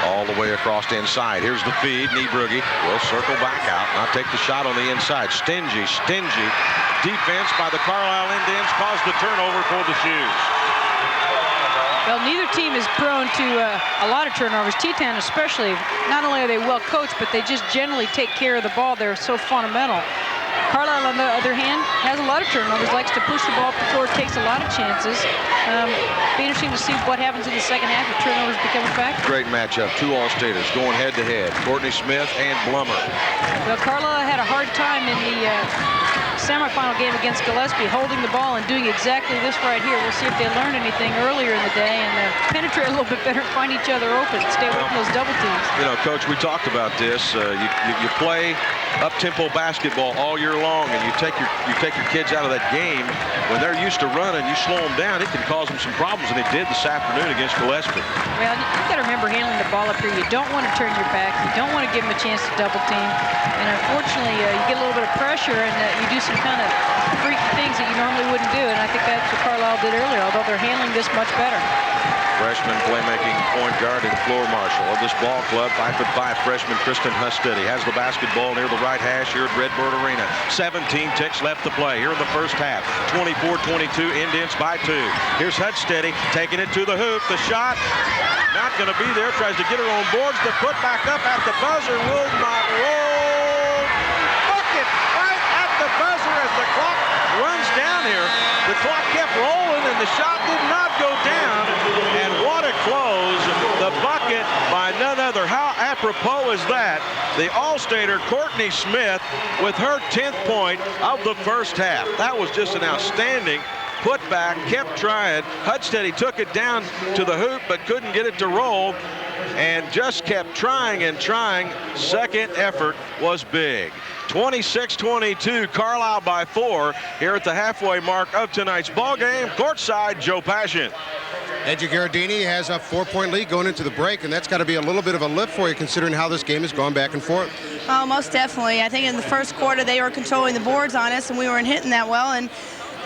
all the way across the inside. Here's the feed. Nieberge will circle back out. Now take the shot on the inside. Stingy defense by the Carlyle Indians caused the turnover for the Shoes. Well, neither team is prone to a lot of turnovers. T-Town especially. Not only are they well coached, but they just generally take care of the ball. They're so fundamental. Carlyle, on the other hand, has a lot of turnovers, likes to push the ball up the floor, takes a lot of chances. Be interesting to see what happens in the second half if turnovers become a factor. Great matchup. 2 All-Staters going head-to-head. Courtney Smith and Blummer. Well, Carlyle had a hard time in the semifinal game against Gillespie, holding the ball and doing exactly this right here. We'll see if they learned anything earlier in the day and penetrate a little bit better and find each other open. Stay away from those double teams. You know, Coach, we talked about this. You play up-tempo basketball all year long, and you take your kids out of that game. When they're used to running, you slow them down, it can cause them some problems, and it did this afternoon against Gillespie. Well, you've got to remember handling the ball up here. You don't want to turn your back. You don't want to give them a chance to double team. And unfortunately, you get a little bit of pressure, and you do some kind of freaky things that you normally wouldn't do. And I think that's what Carlyle did earlier, although they're handling this much better. Freshman playmaking point guard and floor marshal of this ball club, 5'5", freshman Kristen Hustedy has the basketball near the right hash here at Redbird Arena. 17 ticks left to play here in the first half. 24-22, Indians by 2. Here's Hustedy taking it to the hoop. The shot not going to be there. Tries to get her on boards. The put back up at the buzzer will not roll. Bucket right at the buzzer as the clock runs down here. The clock kept rolling and the shot did not go down. And what a close. The bucket by none other. How apropos is that? The All-Stater Courtney Smith with her 10th point of the first half. That was just an outstanding put back, kept trying. Hustedy took it down to the hoop but couldn't get it to roll. and just kept trying and trying. Second effort was big. 26-22, Carlyle by 4 here at the halfway mark of tonight's ball game. Courtside, Joe Passion. Angie Gherardini has a 4-point lead going into the break, and that's got to be a little bit of a lift for you considering how this game has gone back and forth. Oh, most definitely. I think in the first quarter they were controlling the boards on us, and we weren't hitting that well, and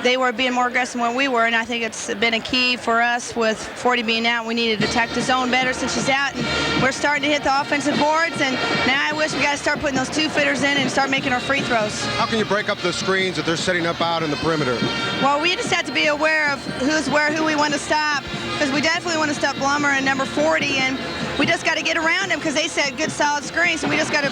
they were being more aggressive than we were, and I think it's been a key for us with 40 being out. We needed to attack the zone better since she's out, and we're starting to hit the offensive boards, and now I wish we got to start putting those 2-footers in and start making our free throws. How can you break up the screens that they're setting up out in the perimeter? Well, we just have to be aware of who's where, who we want to stop, because we definitely want to stop Blummer and number 40, and we just got to get around them because they set good solid screens, and we just got to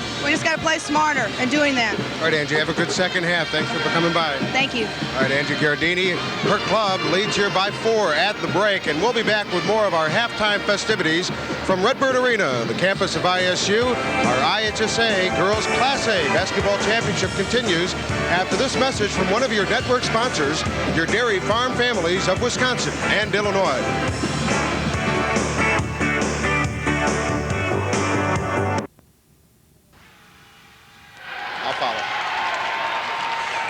play smarter in doing that. All right, Angie, have a good second half. Thanks for coming by. Thank you. All right, Angie Gherardini, her club leads here by 4 at the break, and we'll be back with more of our halftime festivities from Redbird Arena, the campus of ISU. Our IHSA Girls Class A Basketball Championship continues after this message from one of your network sponsors, your dairy farm families of Wisconsin and Illinois.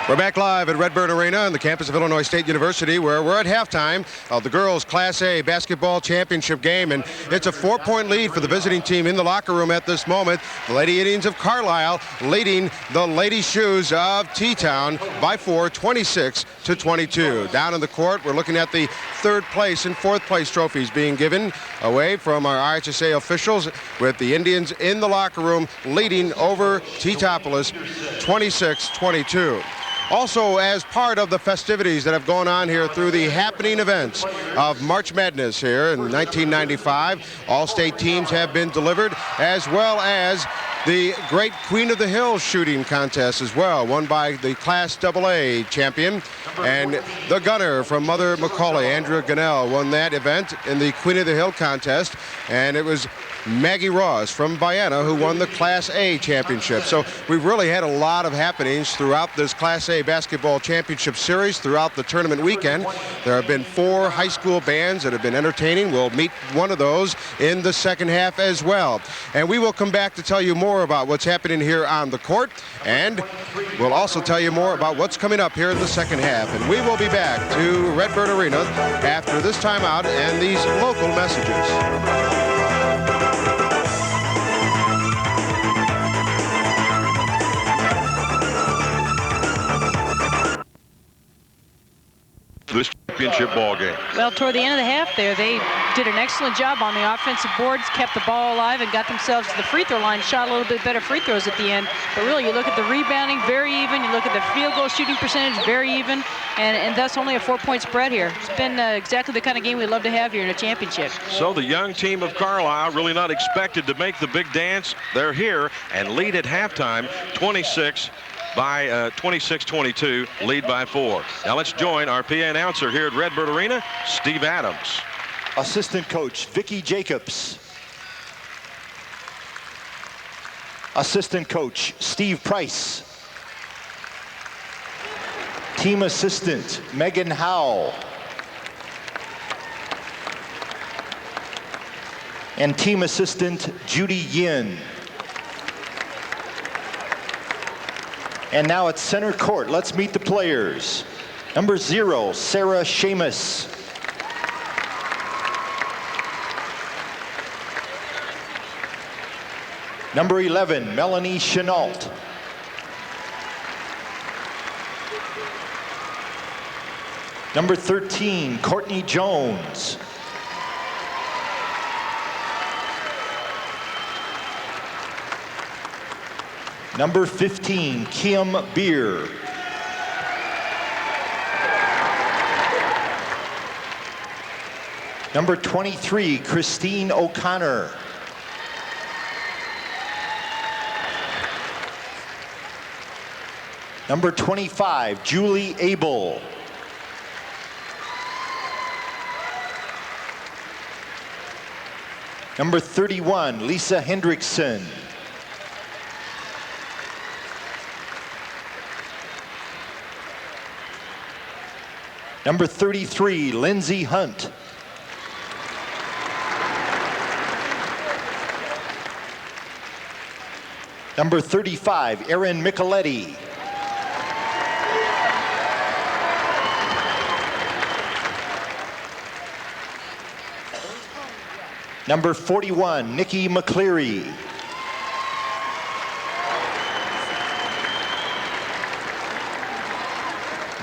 We're back live at Redbird Arena on the campus of Illinois State University, where we're at halftime of the girls' Class A basketball championship game, and it's a 4-point lead for the visiting team in the locker room at this moment. The Lady Indians of Carlyle leading the Lady Shoes of T-Town by 4, 26-22. Down in the court, we're looking at the 3rd place and 4th place trophies being given away from our IHSA officials, with the Indians in the locker room leading over Teutopolis 26-22. Also, as part of the festivities that have gone on here through the happening events of March Madness here in 1995, all state teams have been delivered, as well as the great Queen of the Hills shooting contest as well, won by the Class AA champion. And the gunner from Mother Macaulay, Andrea Gunnell, won that event in the Queen of the Hill contest. And it was Maggie Ross from Vienna who won the Class A championship. So we've really had a lot of happenings throughout this Class A basketball championship series throughout the tournament weekend. There have been 4 high school bands that have been entertaining. We'll meet one of those in the second half as well. And we will come back to tell you more about what's happening here on the court, and we'll also tell you more about what's coming up here in the second half. And we will be back to Redbird Arena after this timeout and these local messages. This championship ball game. Well, toward the end of the half there, they did an excellent job on the offensive boards, kept the ball alive, and got themselves to the free throw line, shot a little bit better free throws at the end. But really, you look at the rebounding, very even. You look at the field goal shooting percentage, very even, and thus only a 4-point spread here. It's been exactly the kind of game we'd love to have here in a championship. So the young team of Carlyle, really not expected to make the big dance. They're here and lead at halftime, 26-22, lead by 4. Now let's join our PA announcer here at Redbird Arena, Steve Adams. Assistant coach Vicki Jacobs. Assistant coach Steve Price. Team assistant Megan Howell. And team assistant Judy Yin. And now at center court, let's meet the players. Number 0, Sarah Seamus. Number 11, Melanie Chenault. Number 13, Courtney Jones. Number 15, Kim Beer. Number 23, Christine O'Connor. Number 25, Julie Abel. Number 31, Lisa Hendrickson. Number 33, Lindsay Hunt. Number 35, Erin Micheletti. Number 41, Nikki McCleary.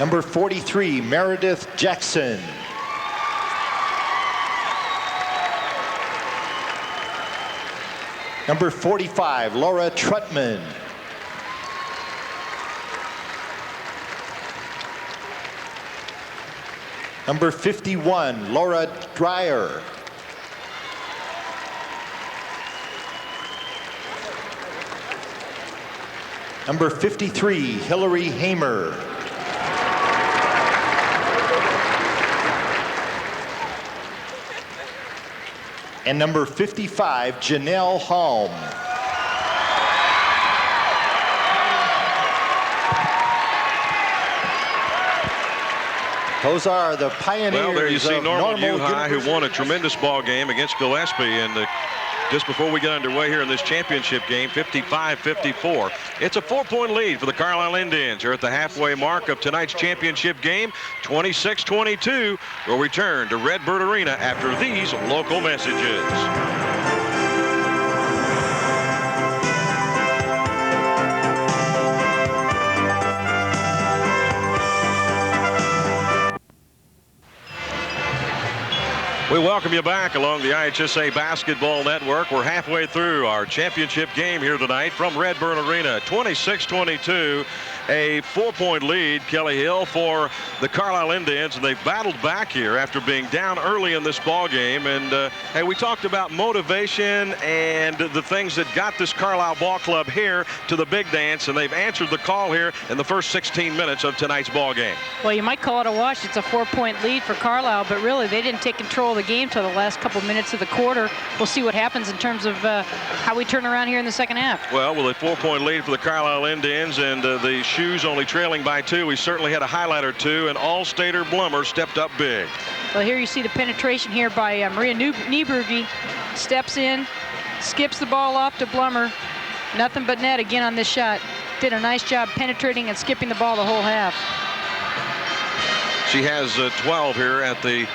Number 43, Meredith Jackson. Number 45, Laura Trutman. Number 51, Laura Dreyer. Number 53, Hillary Hamer. And number 55, Janelle Halm. Those are the pioneers. Well, there you see Normal U High, who University. won a tremendous ball game against Gillespie. And just before we get underway here in this championship game, 55-54. It's a 4-point lead for the Carlyle Indians. Here at the halfway mark of tonight's championship game, 26-22. We'll return to Redbird Arena after these local messages. We welcome you back along the IHSA Basketball Network. We're halfway through our championship game here tonight from Redbird Arena. 26-22, a 4-point lead, Kelly Hill, for the Carlyle Indians, and they've battled back here after being down early in this ball game. And hey, we talked about motivation and the things that got this Carlyle ball club here to the big dance, and they've answered the call here in the first 16 minutes of tonight's ball game. Well, you might call it a wash. It's a 4-point lead for Carlyle, but really they didn't take control of the game till the last couple minutes of the quarter. We'll see what happens in terms of how we turn around here in the second half. Well, with a 4-point lead for the Carlyle Indians and the Shoes only trailing by 2, we certainly had a highlight or two, and All-Stater Blummer stepped up big. Well, here you see the penetration here by Maria Nieberge. Steps in, skips the ball off to Blummer. Nothing but net again on this shot. Did a nice job penetrating and skipping the ball the whole half. She has 12 here at the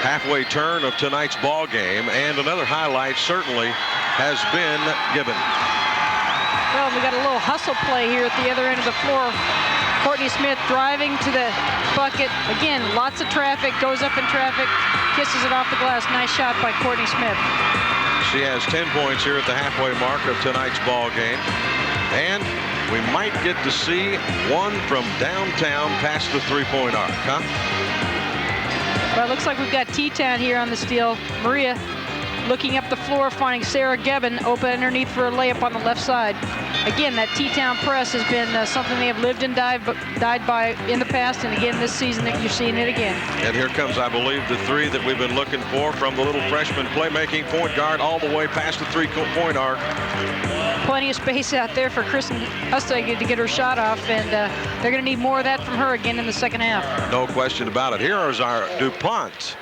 halfway turn of tonight's ball game, and another highlight certainly has been given. Well, we got a little hustle play here at the other end of the floor. Courtney Smith driving to the bucket. Again, lots of traffic, goes up in traffic, kisses it off the glass. Nice shot by Courtney Smith. She has 10 points here at the halfway mark of tonight's ball game, and we might get to see one from downtown past the 3-point arc, huh? Well, it looks like we've got T-Town here on the steal. Maria looking up the floor, finding Sarah Gebbin open underneath for a layup on the left side. Again, that T-Town press has been something they have lived and died by in the past, and again this season that you're seeing it again. And here comes, I believe, the 3 that we've been looking for from the little freshman playmaking point guard all the way past the 3-point arc. Plenty of space out there for Kristen Hustag to get her shot off, and they're going to need more of that from her again in the second half. No question about it. Here is our DuPont,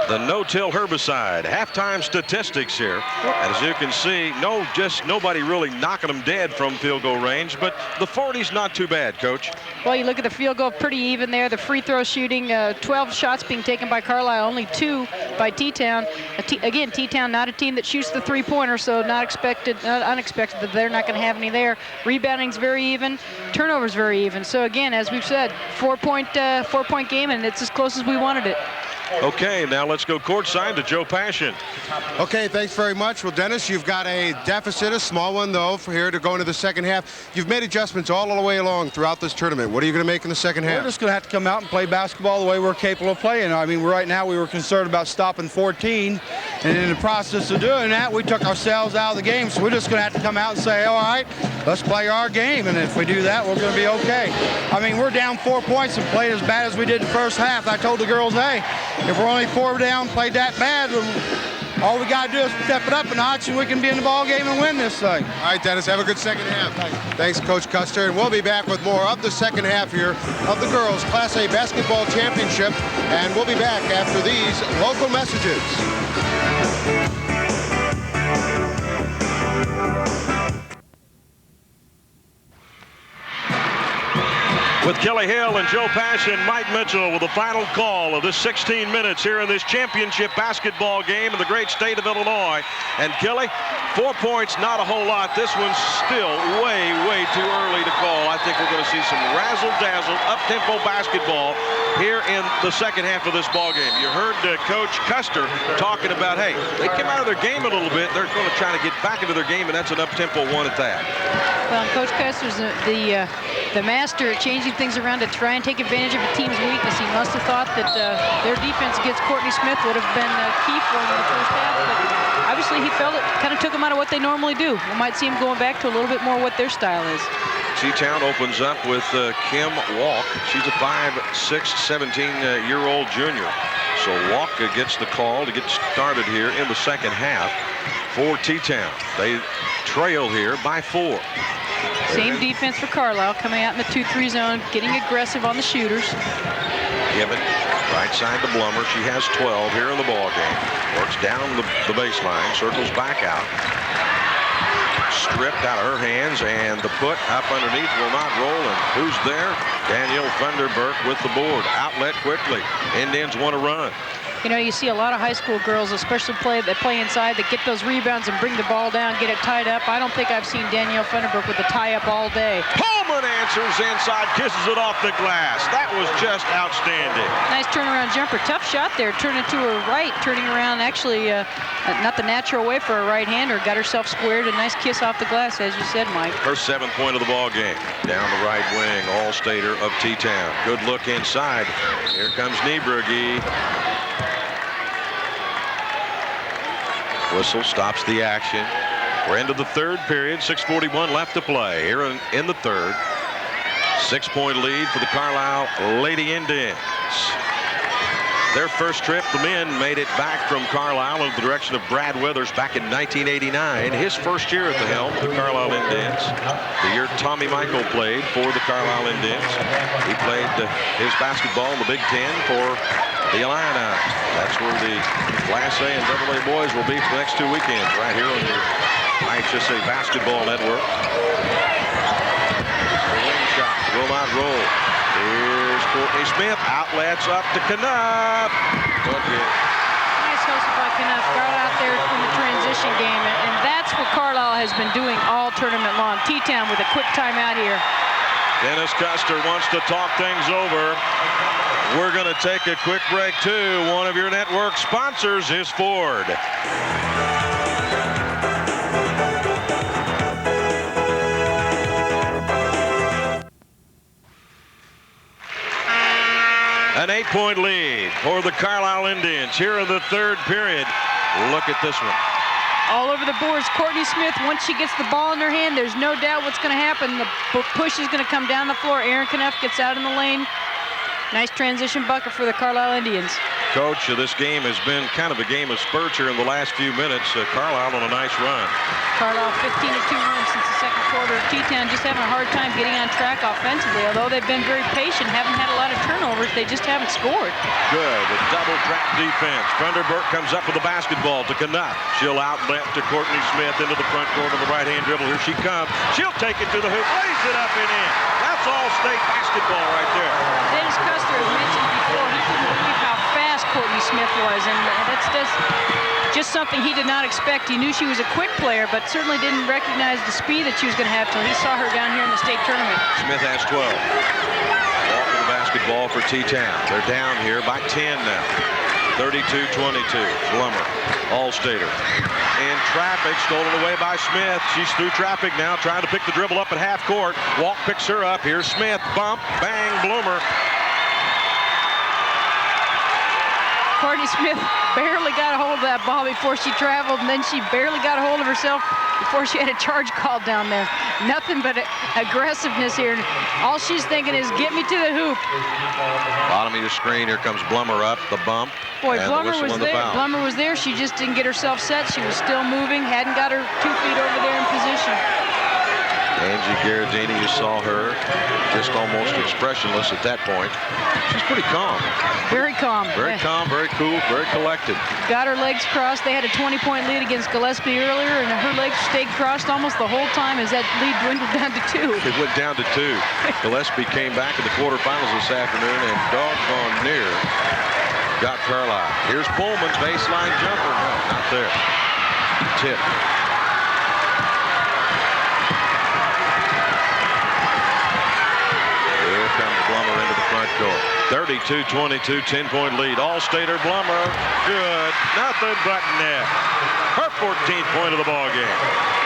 the no-till herbicide. Halftime statistics here. As you can see, nobody really knocking them dead from field goal range, but the 40's not too bad, Coach. Well, you look at the field goal, pretty even there. The free throw shooting, 12 shots being taken by Carlyle, only 2 by T-Town. Again, T-Town not a team that shoots the 3-pointer, so not unexpected that they're not going to have any there. Rebounding's very even, turnovers very even. So again, as we've said, 4-point game, and it's as close as we wanted it. Okay, now let's go courtside to Joe Passion. Okay, thanks very much. Well, Dennis, you've got a deficit, a small one, though, for here to go into the second half. You've made adjustments all the way along throughout this tournament. What are you going to make in the second half? We're just going to have to come out and play basketball the way we're capable of playing. I mean, right now we were concerned about stopping 14, and in the process of doing that, we took ourselves out of the game. So we're just going to have to come out and say, all right, let's play our game, and if we do that, we're going to be okay. I mean, we're down 4 points and played as bad as we did the first half. I told the girls, hey, if we're only 4 down, played that bad, all we got to do is step it up a notch and we can be in the ball game and win this thing. All right, Dennis, have a good second half. Thanks, Coach Custer, and we'll be back with more of the second half here of the girls Class A Basketball Championship, and we'll be back after these local messages. With Kelly Hill and Joe Pash and Mike Mitchell with the final call of this 16 minutes here in this championship basketball game in the great state of Illinois. And Kelly, 4 points, not a whole lot. This one's still way too early to call. I think we're going to see some razzle-dazzle, up-tempo basketball here in the second half of this ball game. You heard Coach Custer talking about, hey, they came out of their game a little bit. They're going to try to get back into their game, and that's an up-tempo one at that. Well, Coach Custer's the master at changing things around to try and take advantage of a team's weakness. He must have thought that their defense against Courtney Smith would have been key for him in the first half, but obviously he felt it kind of took him out of what they normally do. We might see him going back to a little bit more what their style is. T-Town opens up with Kim Walk. She's a 5'6", 17-year-old junior. So Walk gets the call to get started here in the second half for T-Town. They trail here by 4. Same defense for Carlyle, coming out in the 2-3 zone, getting aggressive on the shooters. Gibbon, right side to Blummer. She has 12 here in the ball game. Works down the baseline, circles back out. Stripped out of her hands, and the put up underneath will not roll. And who's there? Danielle Thunderberg with the board. Outlet quickly. Indians want to run. You know, you see a lot of high school girls, especially that play inside, that get those rebounds and bring the ball down, get it tied up. I don't think I've seen Danielle Thunderberg with the tie-up all day. Pullman answers inside, kisses it off the glass. That was just outstanding. Nice turnaround jumper. Tough shot there. Turning to her right, turning around actually not the natural way for a right-hander. Got herself squared. A nice kiss off the glass, as you said, Mike. Her 7th point of the ball game. Down the right wing, All-Stater of T-Town. Good look inside. Here comes Niebrugge. Whistle stops the action. We're into the third period. 6:41 left to play here in the third. 6-point lead for the Carlyle Lady Indians. Their first trip, the men made it back from Carlyle in the direction of Brad Withers back in 1989. His first year at the helm of the Carlyle Indians. The year Tommy Michael played for the Carlyle Indians. He played his basketball in the Big Ten for the Illini. That's where the Class A and AA boys will be for the next 2 weekends, right here on the IHSA Basketball Network. The wing shot will not roll. Here's Courtney Smith. Outlets up to Knupp. Nice hustle by Knupp. Got out there in the transition game, and that's what Carlyle has been doing all tournament long. T-Town with a quick timeout here. Dennis Custer wants to talk things over. We're going to take a quick break, too. One of your network sponsors is Ford. An 8-point lead for the Carlyle Indians here in the third period. Look at this one. All over the boards, Courtney Smith, once she gets the ball in her hand, there's no doubt what's going to happen. The push is going to come down the floor. Erin Knupp gets out in the lane. Nice transition bucket for the Carlyle Indians. Coach, this game has been kind of a game of spurts here in the last few minutes. Carlyle on a nice run. Carlyle 15-2 run since the second quarter. T-Town just having a hard time getting on track offensively. Although they've been very patient, haven't had a lot of turnovers, they just haven't scored. Good, a double trap defense. Thunderberg comes up with the basketball to Knupp. She'll outlet to Courtney Smith into the front court on the right-hand dribble. Here she comes. She'll take it to the hoop, lays it up and in. That's all-state basketball right there. Dennis Custer has mentioned before he couldn't believe how fast Courtney Smith was, and that's just something he did not expect. He knew she was a quick player, but certainly didn't recognize the speed that she was going to have till he saw her down here in the state tournament. Smith has 12. Ball for the basketball for T-Town. They're down here by 10 now. 32-22. Blummer, All-Stater. In traffic, stolen away by Smith. She's through traffic now, trying to pick the dribble up at half court. Walk picks her up. Here's Smith. Bump, bang, Blummer. Courtney Smith barely got a hold of that ball before she traveled, and then she barely got a hold of herself before she had a charge called down there. Nothing but aggressiveness here. All she's thinking is, get me to the hoop. Bottom of your screen, here comes Blummer up, the bump. Boy, Blummer was there. Blummer was there. She just didn't get herself set. She was still moving, hadn't got her 2 feet over there in position. Angie Gherardini, you saw her just almost expressionless at that point. She's pretty calm. Very calm. Very calm, very cool, very collected. Got her legs crossed. They had a 20-point lead against Gillespie earlier, and her legs stayed crossed almost the whole time as that lead dwindled down to 2. It went down to 2. Gillespie came back in the quarterfinals this afternoon and doggone near got Carlyle. Here's Pullman, baseline jumper. No, not there. Tip. Blummer into the front court. 32-22, 10-point lead. All-Stater Blummer. Good. Nothing but net. Her 14th point of the ball game.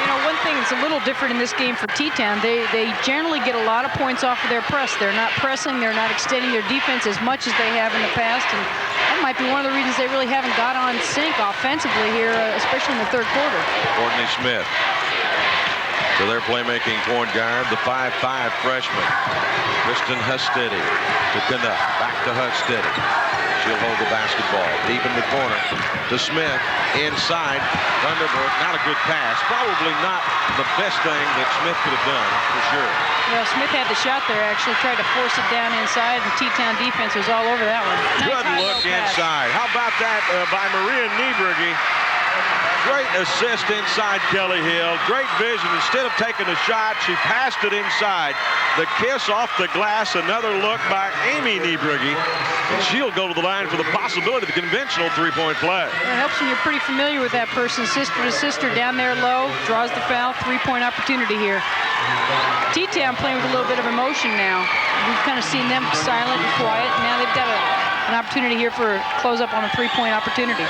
You know, one thing that's a little different in this game for T-Town, they generally get a lot of points off of their press. They're not pressing. They're not extending their defense as much as they have in the past. And that might be one of the reasons they really haven't got on sync offensively here, especially in the third quarter. Courtney Smith. To their playmaking point guard, the 5'5 freshman, Kristen Hustedy. To Canuck, back to Hustedy. She'll hold the basketball deep in the corner to Smith. Inside, Thunderbird, not a good pass. Probably not the best thing that Smith could have done, for sure. Well, Smith had the shot there, actually tried to force it down inside, and T-Town defense was all over that one. Good look inside. How about that by Maria Niebrugge? Great assist inside Kelly Hill. Great vision. Instead of taking the shot, she passed it inside. The kiss off the glass. Another look by Amy Niebrugge. And she'll go to the line for the possibility of the conventional three-point play. It helps when you're pretty familiar with that person. Sister to sister down there low. Draws the foul. Three-point opportunity here. T-Town playing with a little bit of emotion now. We've kind of seen them silent and quiet. Now they've got an opportunity here for a close-up on a three-point opportunity.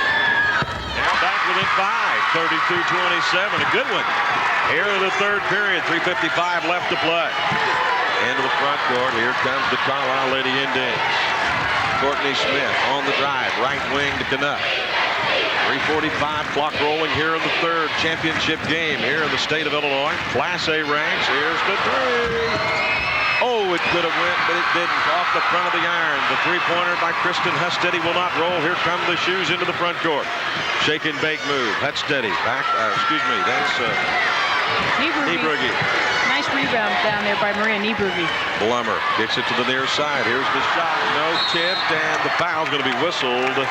Now back within 5, 32-27, a good one. Here in the third period, 3:55 left to play. Into the front court, here comes the Carlyle Lady Indians. Courtney Smith on the drive, right wing to Canuck. 3:45 clock rolling here in the third championship game here in the state of Illinois. Class A ranks, here's the three. Oh, it could have went, but it didn't. Off the front of the iron. The three-pointer by Kristen Hustedy will not roll. Here come the shoes into the front court. Shake and bake move. Hustedy back. That's Niebrugge. Nice rebound down there by Maria Niebrugge. Blummer gets it to the near side. Here's the shot. No tipped, and the foul's going to be whistled. I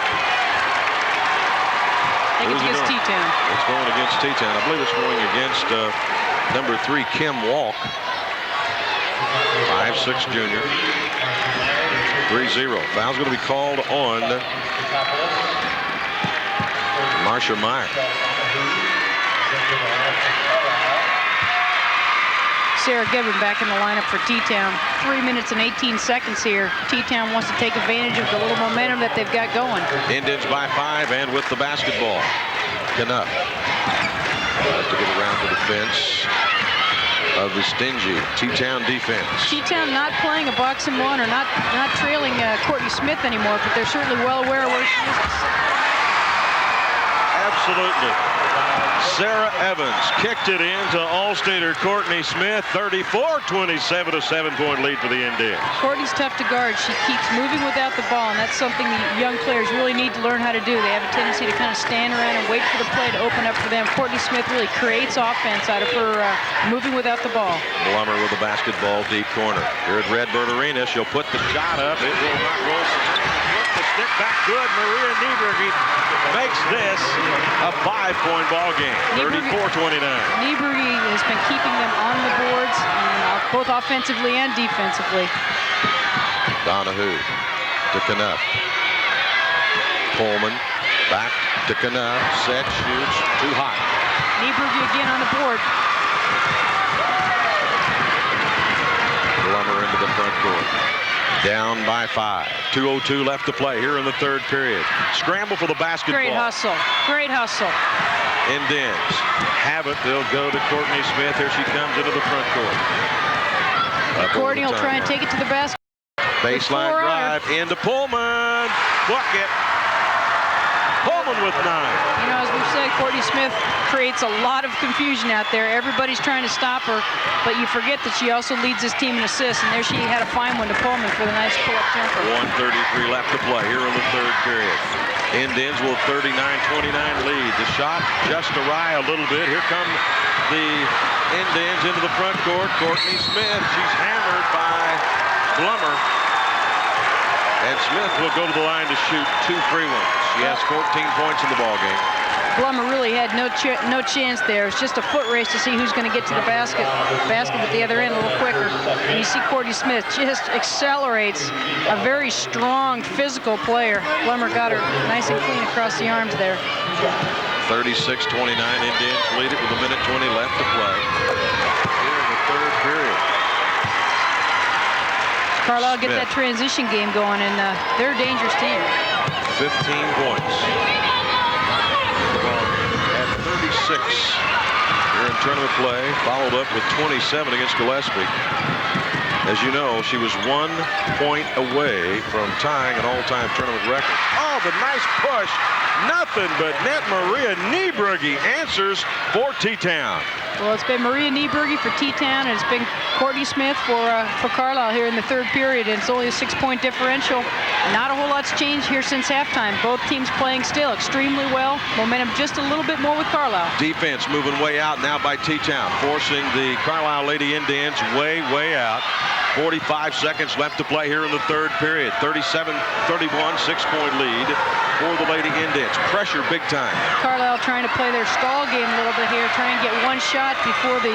think it's against T-Town. It's going against T-Town. I believe it's going against number 3, Kim Walk. 5'6" junior. 3-0. Foul's going to be called on Marsha Meyer. Sarah Gibbon back in the lineup for T-Town. 3 minutes and 18 seconds here. T-Town wants to take advantage of the little momentum that they've got going. Indians by 5 and with the basketball. Canuck. Has to get around to the fence of the stingy T-Town defense. T-Town not playing a box and one or not trailing Courtney Smith anymore, but they're certainly well aware of where she is. Absolutely. Sarah Evans kicked it into All-Stater Courtney Smith. 34-27, a 7-point lead for the Indians. Courtney's tough to guard. She keeps moving without the ball, and that's something the young players really need to learn how to do. They have a tendency to kind of stand around and wait for the play to open up for them. Courtney Smith really creates offense out of her moving without the ball. Blummer with the basketball, deep corner. Here at Redbird Arena, she'll put the shot up. It will not roll. The stick back good. Maria Niebrugge makes this a 5-point ball game. 34-29. Niebrugge has been keeping them on the boards, both offensively and defensively. Donahue to Canuck. Pullman back to Canuck. Set, shoots, too hot. Niebrugge again on the board. Blummer into the front court. Down by 5. 2:02 left to play here in the third period. Scramble for the basketball. Great hustle. Great hustle. Indians have it. They'll go to Courtney Smith. Here she comes into the front court. Courtney will try and take it to the basket. Baseline drive into Pullman. Bucket. Pullman with 9. You know, as we've said, Courtney Smith creates a lot of confusion out there. Everybody's trying to stop her, but you forget that she also leads this team in assists, and there she had a fine one to Pullman for the nice pull-up jumper. 1:33 left to play here in the third period. Indians will 39-29 lead. The shot just awry a little bit. Here come the Indians into the front court. Courtney Smith, she's hammered by Blummer. And Smith will go to the line to shoot 2 free ones. She has 14 points in the ballgame. Blummer really had no chance there. It's just a foot race to see who's going to get to the basket at the other end a little quicker. And you see Courtney Smith just accelerates, a very strong physical player. Blummer got her nice and clean across the arms there. 36-29, Indians lead it with 1:20 left to play. Here in the third period. Carlyle get that transition game going, and they're a dangerous team. 15 points. At 36 here in tournament play, followed up with 27 against Gillespie. As you know, she was 1 point away from tying an all-time tournament record. Oh, the nice push. Nothing but net. Maria Niebrugge answers for T-Town. Well, it's been Maria Niebrugge for T-Town, and it's been Courtney Smith for Carlyle here in the third period. And it's only a 6-point differential. Not a whole lot's changed here since halftime. Both teams playing still extremely well. Momentum just a little bit more with Carlyle. Defense moving way out now by T-Town, forcing the Carlyle Lady Indians way out. 45 seconds left to play here in the third period. 37-31, 6-point lead for the Lady Indians. Pressure big time. Carlyle trying to play their stall game a little bit here, trying to get one shot before the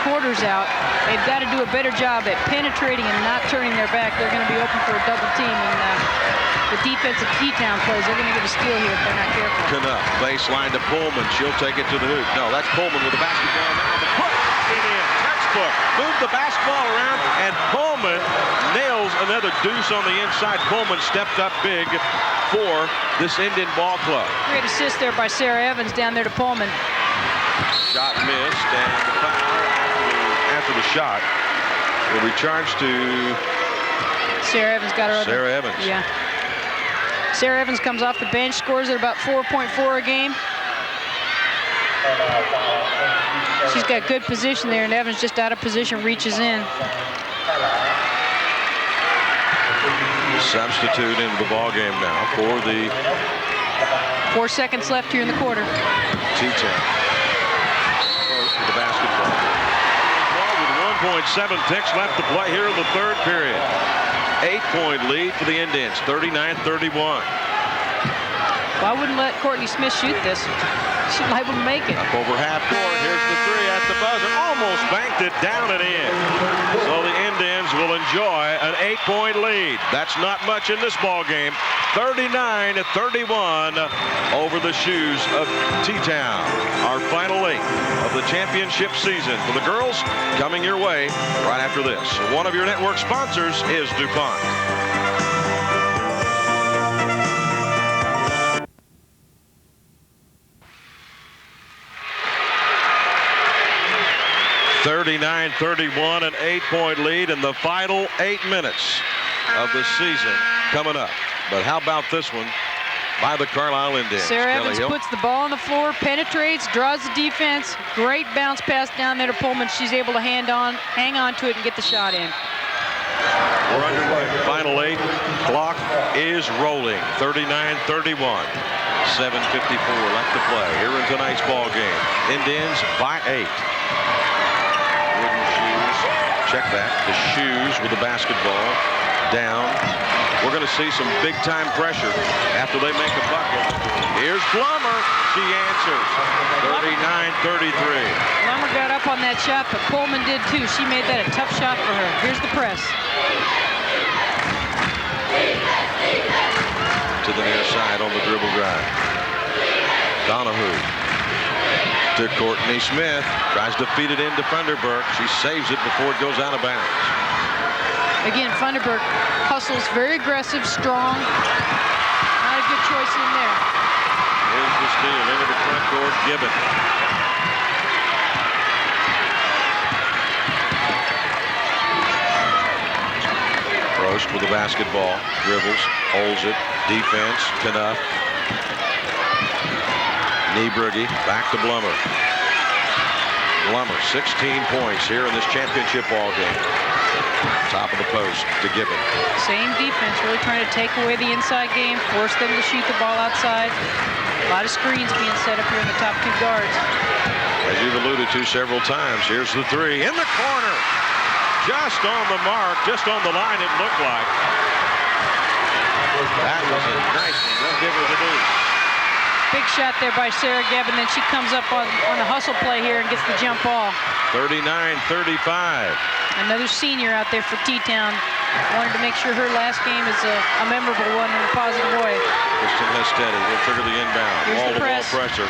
quarter's out. They've got to do a better job at penetrating and not turning their back. They're going to be open for a double team, and the defense of T-Town plays, they're going to get a steal here if they're not careful. Canuck, baseline to Pullman. She'll take it to the hoop. No, that's Pullman with the basketball now. The put it in. Textbook. Move the basketball around, and Pullman nails another deuce on the inside. Pullman stepped up big for this Indian ball club. Great assist there by Sarah Evans down there to Pullman. Shot missed, and the foul after the shot will be charged to Sarah Evans. Got her. Sarah Evans. Yeah. Sarah Evans comes off the bench, scores at about 4.4 a game. She's got good position there, and Evans just out of position, reaches in. Substitute into the ball game now for the 4 seconds left here in the quarter. T-Town. The basketball. With 1.7 ticks left to play here in the third period. 8-point lead for the Indians, 39-31. Well, I wouldn't let Courtney Smith shoot this. She's liable to make it. Up over half court. Here's the three at the buzzer. Almost banked it down and in. So the Indians will enjoy an 8-point lead. That's not much in this ball game. 39-31 over the shoes of T-Town. Our final 8 of the championship season for the girls coming your way right after this. One of your network sponsors is DuPont. (39-31), an 8-point lead in the final 8 minutes of the season coming up. But how about this one by the Carlyle Indians? Sarah Evans puts the ball on the floor, penetrates, draws the defense. Great bounce pass down there to Pullman. She's able to hang on to it and get the shot in. We're underway. Final 8. Clock is rolling. 39-31. 7:54 left to play here in tonight's ball game. Indians by 8. Wooden shoes. Check that. The shoes with the basketball down. We're going to see some big-time pressure after they make a bucket. Here's Blummer. She answers. 39-33. Blummer got up on that shot, but Pullman did too. She made that a tough shot for her. Here's the press. To the near side on the dribble drive. Donahue to Courtney Smith. Tries to feed it into Funderburk. She saves it before it goes out of bounds. Again, Funderburk hustles, very aggressive, strong. Not a good choice in there. Here's the steal into the front court. Gibbon. Prost with the basketball. Dribbles. Holds it. Defense. Canuck. Niebrugge. Back to Blummer. Blummer, 16 points here in this championship ball game. Top of the post to Gibbon. Same defense, really trying to take away the inside game, force them to shoot the ball outside. A lot of screens being set up here in the top 2 guards. As you've alluded to several times, here's the three in the corner. Just on the mark, just on the line, it looked like. That was a nice one. They'll give her the deuce. Big shot there by Sarah Gavin. Then she comes up on the hustle play here and gets the jump ball. 39-35. Another senior out there for T-Town. Wanted to make sure her last game is a memorable one in a positive way. Kristen Hestetti will trigger the inbound. Wall-to-wall pressure.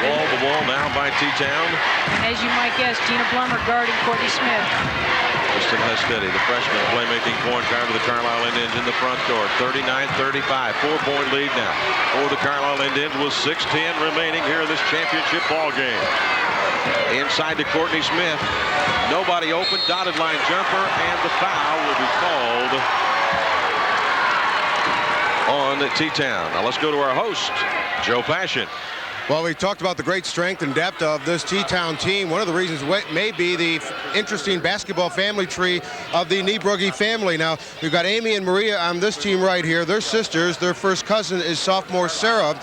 Wall-to-wall now by T-Town. And as you might guess, Gina Blummer guarding Courtney Smith. Kristen Hestetti, the freshman, playmaking point guard of the Carlyle Indians in the front court. 39-35, 4-point lead now for the Carlyle Indians with 6:10 remaining here in this championship ball game. Inside to Courtney Smith. Nobody open, dotted line jumper, and the foul will be called on T-Town. Now let's go to our host, Joe Passion. Well, we talked about the great strength and depth of this T-Town team. One of the reasons may be the interesting basketball family tree of the Niebrugge family. Now, we've got Amy and Maria on this team right here. They're sisters. Their first cousin is sophomore Sarah.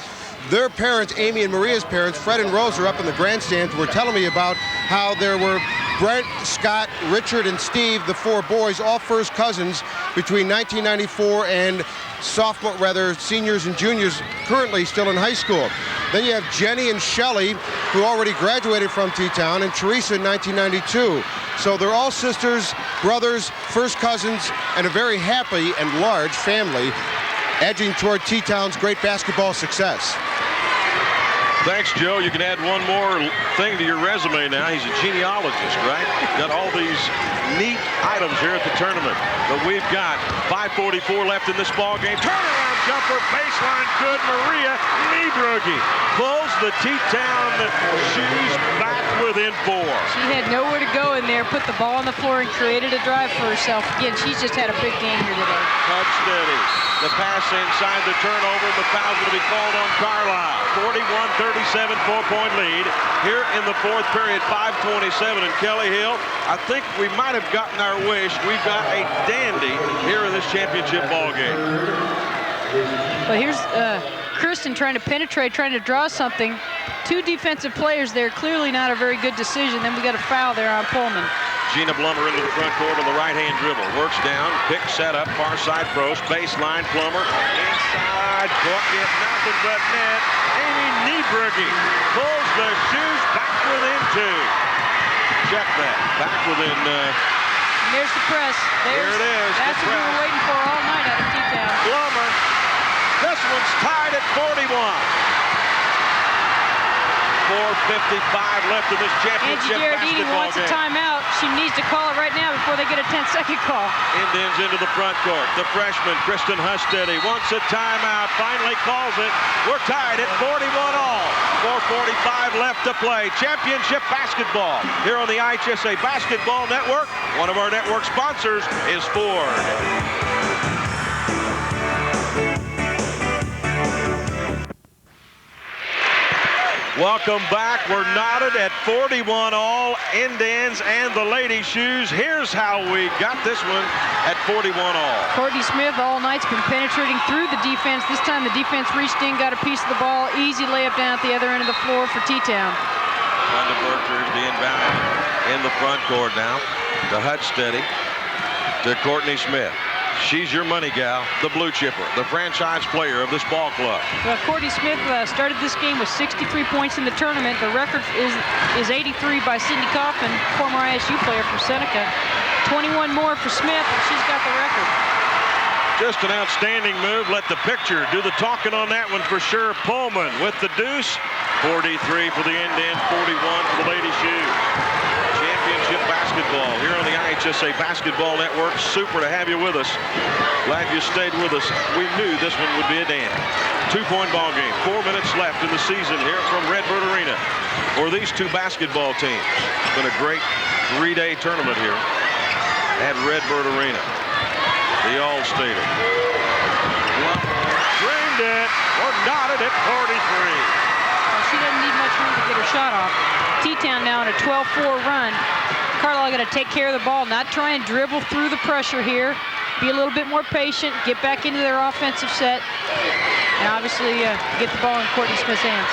Their parents, Amy and Maria's parents, Fred and Rose, are up in the grandstands. Were telling me about how there were Brent, Scott, Richard, and Steve, the four boys, all first cousins between 1994 and seniors and juniors currently still in high school. Then you have Jenny and Shelley, who already graduated from T-Town, and Teresa in 1992. So they're all sisters, brothers, first cousins, and a very happy and large family, edging toward T-Town's great basketball success. Thanks, Joe. You can add one more thing to your resume now. He's a genealogist, right? Got all these neat items here at the tournament. But we've got 5:44 left in this ball game. Turnaround jumper, baseline, good. Maria Niebrugge pulls the T-Town shoes back within 4. She had nowhere to go in there, put the ball on the floor, and created a drive for herself. Again, she's just had a big game here today. Touch steady. The pass inside, the turnover, the foul's going to be called on Carlyle. 41-37, 4-point lead. Here in the fourth period, 5:27, and Kelly Hill, I think we might have gotten our wish. We've got a dandy here in this championship ball game. Well, here's Kristen trying to penetrate, trying to draw something. Two defensive players there, clearly not a very good decision. Then we got a foul there on Pullman. Gina Blummer into the front court on the right-hand dribble. Works down, pick set up, far side post, baseline, Plummer. Inside, bucket, nothing but net. Amy Niebrugge pulls the shoes back within 2. Check that, back within... And there's the press. There it is. That's what we were waiting for all night out of T-Town. Blummer. This one's tied at 41. 4:55 left in this championship Angie Gherardini basketball wants a game. timeout. She needs to call it right now before they get a 10-second call. Indians into the front court. The freshman, Kristen Hestetti, wants a timeout. Finally calls it. We're tied at 41 all. 4:45 left to play. Championship basketball here on the IHSA Basketball Network. One of our network sponsors is Ford. Welcome back. We're knotted at 41 all, Indians and the Lady Shoes. Here's how we got this one at 41 all. Courtney Smith all night's been penetrating through the defense. This time the defense reached in, got a piece of the ball. Easy layup down at the other end of the floor for T-Town. Brenda Berger's the inbound in the front court now. To Hudsteady, to Courtney Smith. She's your money gal, the blue chipper, the franchise player of this ball club. Well, Courtney Smith started this game with 63 points in the tournament. The record is 83 by Sydney Kaufman, former ISU player from Seneca. 21 more for Smith, and she's got the record. Just an outstanding move. Let the picture do the talking on that one for sure. Pullman with the deuce. 43 for the Indians, 41 for the Lady Shoes. Championship basketball here on the IHSA Basketball Network. Super to have you with us. Glad you stayed with us. We knew this one would be a damn. 2-point ball game. 4 minutes left in the season here from Redbird Arena for these two basketball teams. It's been a great 3-day tournament here at Redbird Arena. The All-Stater. Drained it. We're knotted at 43. She doesn't need much room to get her shot off. T-Town now on a 12-4 run. Carlyle got to take care of the ball, not try and dribble through the pressure here. Be a little bit more patient, get back into their offensive set, and obviously get the ball in Courtney Smith's hands.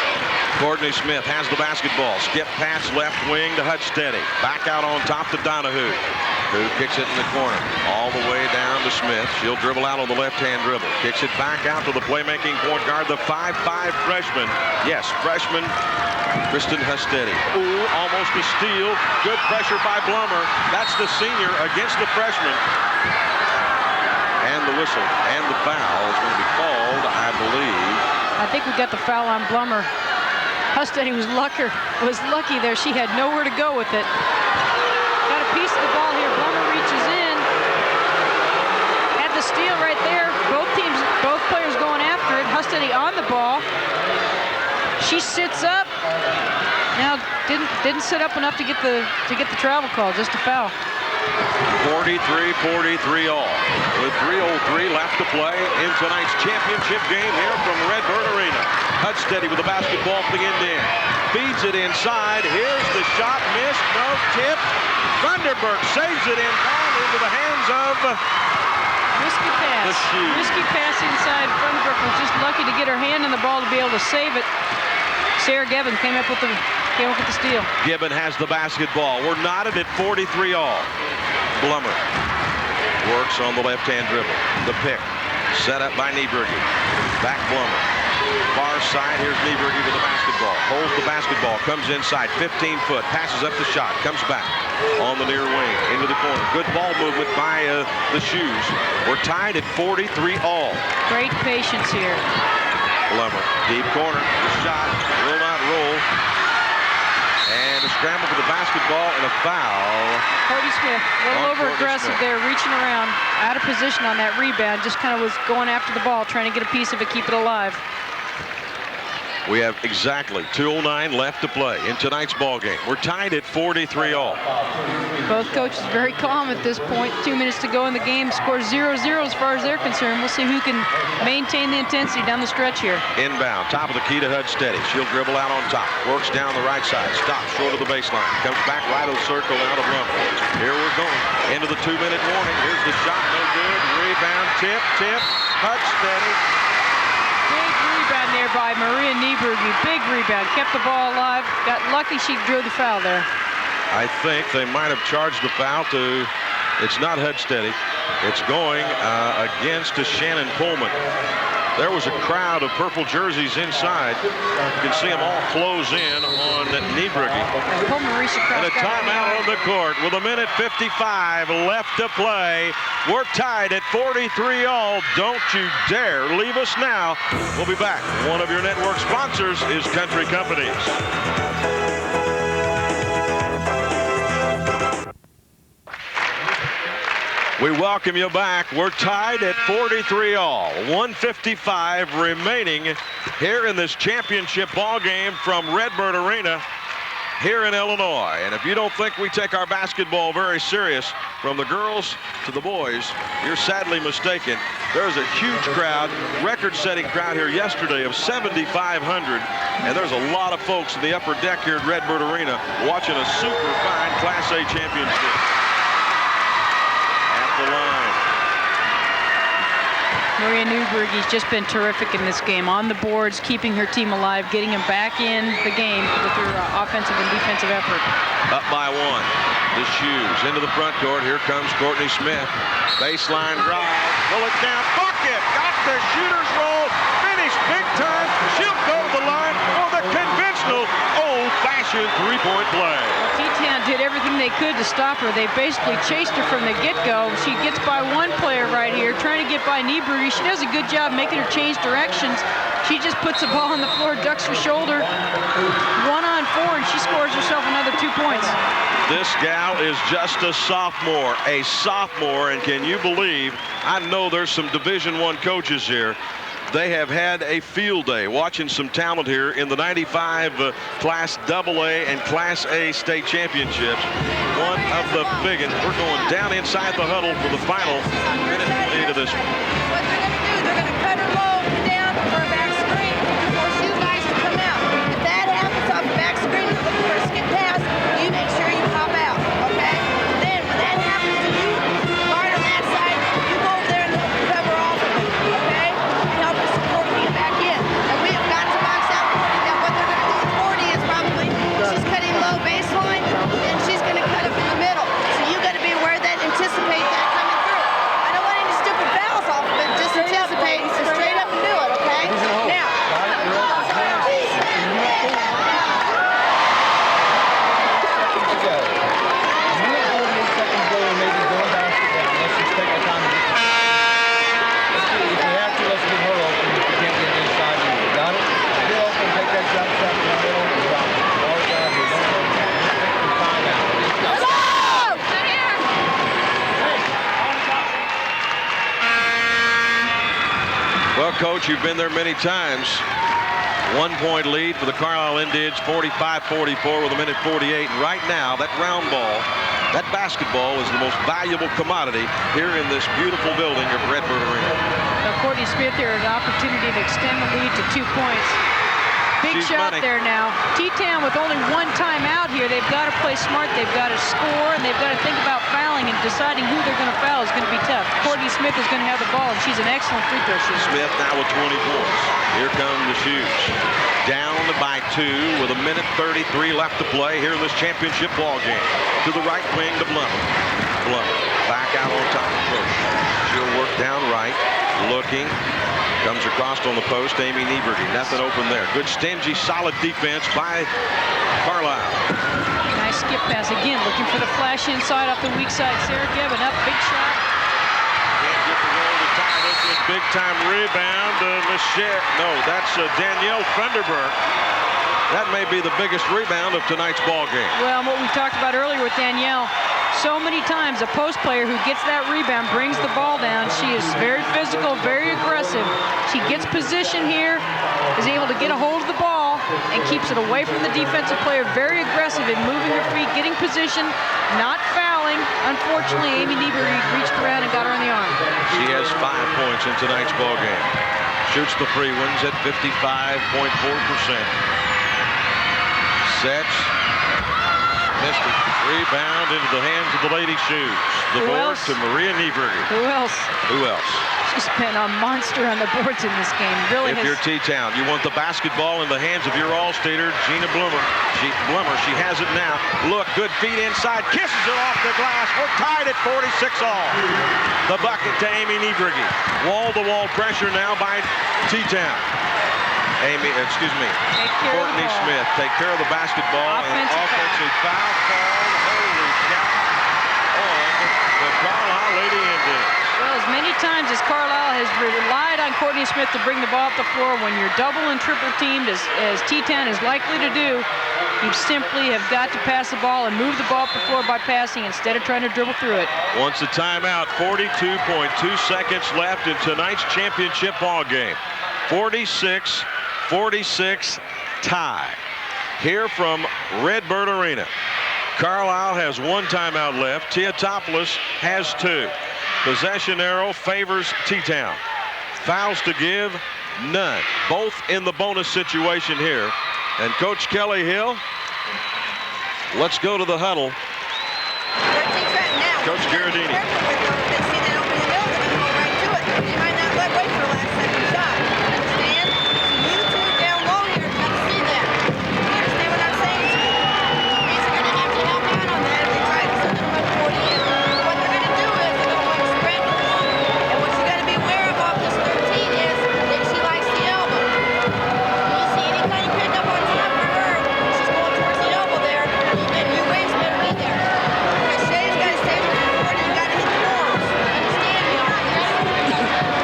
Courtney Smith has the basketball. Skip pass left wing to Hudsteady. Back out on top to Donahue, who kicks it in the corner. All the way down to Smith. She'll dribble out on the left-hand dribble. Kicks it back out to the playmaking point guard, the 5'5 freshman. Yes, freshman Kristen Hudsteady. Ooh, almost a steal. Good pressure by Blummer. That's the senior against the freshman. And the whistle and the foul is going to be called, I believe. I think we got the foul on Blummer. Hudsteady was lucky there. She had nowhere to go with it. Got a piece of the ball here. Blummer reaches in. Had the steal right there. Both players going after it. Hudsteady on the ball. She sits up. Now didn't sit up enough to get the travel call. Just a foul. 43-43 all. With 3:03 left to play in tonight's championship game here from Redbird Arena. Hudsteady with the basketball for the Indians. Feeds it inside. Here's the shot. Missed. No tip. Thunderberg saves it inbound into the hands of Risky pass. the Shoes. Risky pass inside. Thunderberg was just lucky to get her hand on the ball to be able to save it. Sarah Gibbon came up with the steal. Gibbon has the basketball. We're knotted at 43 all. Blummer works on the left-hand dribble. The pick set up by Nieberge. Back Blummer. Far side, here's Nieberge with the basketball. Holds the basketball, comes inside, 15 foot, passes up the shot, comes back on the near wing, into the corner. Good ball movement by the Shoes. We're tied at 43 all. Great patience here. Blummer, deep corner, the shot, will not roll. And a scramble for the basketball and a foul. Courtney Smith, a little On Courtney over-aggressive Smith. there, reaching around, out of position on that rebound. Just kind of was going after the ball, trying to get a piece of it, keep it alive. We have exactly 2:09 left to play in tonight's ball game. We're tied at 43 all. Both coaches very calm at this point. 2 minutes to go in the game. Score 0-0 as far as they're concerned. We'll see who can maintain the intensity down the stretch here. Inbound, top of the key to Hudsteady. She'll dribble out on top. Works down the right side. Stops short of the baseline. Comes back right of the circle out of Blummer. Here we're going. Into the 2-minute warning. Here's the shot. No good. Rebound. Tip. Hudsteady. Big rebound there by Maria Nieberge. Big rebound. Kept the ball alive. Got lucky she drew the foul there. I think they might have charged the foul to, it's not Hudsteady. It's going against Shannon Pullman. There was a crowd of purple jerseys inside. You can see them all close in on Nieberge. And a timeout on the court with 1:55 left to play. We're tied at 43 all. Don't you dare leave us now. We'll be back. One of your network sponsors is Country Companies. We welcome you back. We're tied at 43 all. 1:55 remaining here in this championship ball game from Redbird Arena here in Illinois. And if you don't think we take our basketball very serious, from the girls to the boys, you're sadly mistaken. There's a huge crowd, record-setting crowd here yesterday of 7,500. And there's a lot of folks in the upper deck here at Redbird Arena watching a super fine Class A championship. The line. Maria Nieberge's just been terrific in this game. On the boards, keeping her team alive, getting them back in the game with her offensive and defensive effort. Up by one. The Shoes into the front court. Here comes Courtney Smith. Baseline drive. Pull it down. Bucket. Got the shooter's roll. Finished big time. She'll go to the line for the conventional old-fashioned three-point play. T-Town did everything they could to stop her. They basically chased her from the get-go. She gets by one player right here, trying to get by Nieberge. She does a good job making her change directions. She just puts the ball on the floor, ducks her shoulder. 1-on-4, and she scores herself another 2 points. This gal is just a sophomore, and can you believe, I know there's some Division I coaches here. They have had a field day watching some talent here in the 95 Class AA and Class A state championships. One of the big ones. We're going down inside the huddle for the final minute 28 of this one. What they're going to do, they're going to cut her low down for a back screen to force you guys to come out. If that happens off the back screen, you're looking for a skip pass, you make sure you pop out, okay? Then when that happens to you, guard on that side, you go over there and help cover off of it, okay? Help us support me back in. And we have got to box out. Now what they're going to do is Well, Coach, you've been there many times. 1-point lead for the Carlyle Indians, 45-44 with 1:48. And right now, that round ball, that basketball is the most valuable commodity here in this beautiful building of Redbird Arena. Courtney Smith here has an opportunity to extend the lead to 2 points. Big She's shot running. there now. T-Town with only 1 timeout here. They've got to play smart. They've got to score, and they've got to think about fouling, and deciding who they're going to foul is going to be tough. Courtney Smith is going to have the ball, and she's an excellent free throw shooter. Smith now with 20 points. Here come the Shoes. Down by 2 with 1:33 left to play here in this championship ball game. To the right wing to Blummer. Blummer back out on top of push. She'll work down right. Looking. Comes across on the post. Amy Nieberge. Nothing open there. Good stingy, solid defense by Carlyle. Nice skip pass again. Looking for the flash inside off the weak side. Sarah Gibbon up. Big shot. Can't get the roll to tie this one. Big time rebound. Michelle. No, that's Danielle Funderburg. That may be the biggest rebound of tonight's ball game. Well, what we talked about earlier with Danielle, so many times a post player who gets that rebound brings the ball down. She is very physical, very aggressive. She gets position here, is able to get a hold of the ball, and keeps it away from the defensive player. Very aggressive in moving her feet, getting position, not fouling. Unfortunately, Amy Nieberge reached around and got her in the arm. She has 5 points in tonight's ball game. Shoots the free ones at 55.4%. Sets. Missed it. Rebound into the hands of the Lady Shoes. The Who board else? to Maria Nieberge. Who else? Who else? She's been a monster on the boards in this game. Really If you're T-Town, you want the basketball in the hands of your all-stater, Gina Blummer. She has it now. Look, good feet inside. Kisses it off the glass. We're tied at 46 all. The bucket to Amy Nieberge. Wall-to-wall pressure now by T-Town. Courtney Smith take care of the basketball. Offensive foul called. Holy cow. On the Carlyle Lady Indians. Well, as many times as Carlyle has relied on Courtney Smith to bring the ball up the floor, when you're double and triple teamed, as T-Town is likely to do, you simply have got to pass the ball and move the ball up the floor by passing instead of trying to dribble through it. Once a timeout, 42.2 seconds left in tonight's championship ball game. 46 tie. Here from Redbird Arena. Carlyle has 1 timeout left. Teutopolis has 2. Possession arrow favors T-Town. Fouls to give, none. Both in the bonus situation here. And Coach Kelly Hill, let's go to the huddle. Coach Gherardini. They see that open the middle, they're going to go right to it. They might not wait for the last second shot. Understand? So you two down low here have got to see that. You understand what I'm saying to you? These are going to have to help out on that if they try to send them up 40 in. What they're going to do is they're going to want to spread the floor. And what you got to be aware of off this 13 is that she likes the elbow. You see any kind of pick up on top for her, she's going towards the elbow there. Your waist better be there. Because Shay's got to stay with the board and you got to hit the boards. Understand me on this?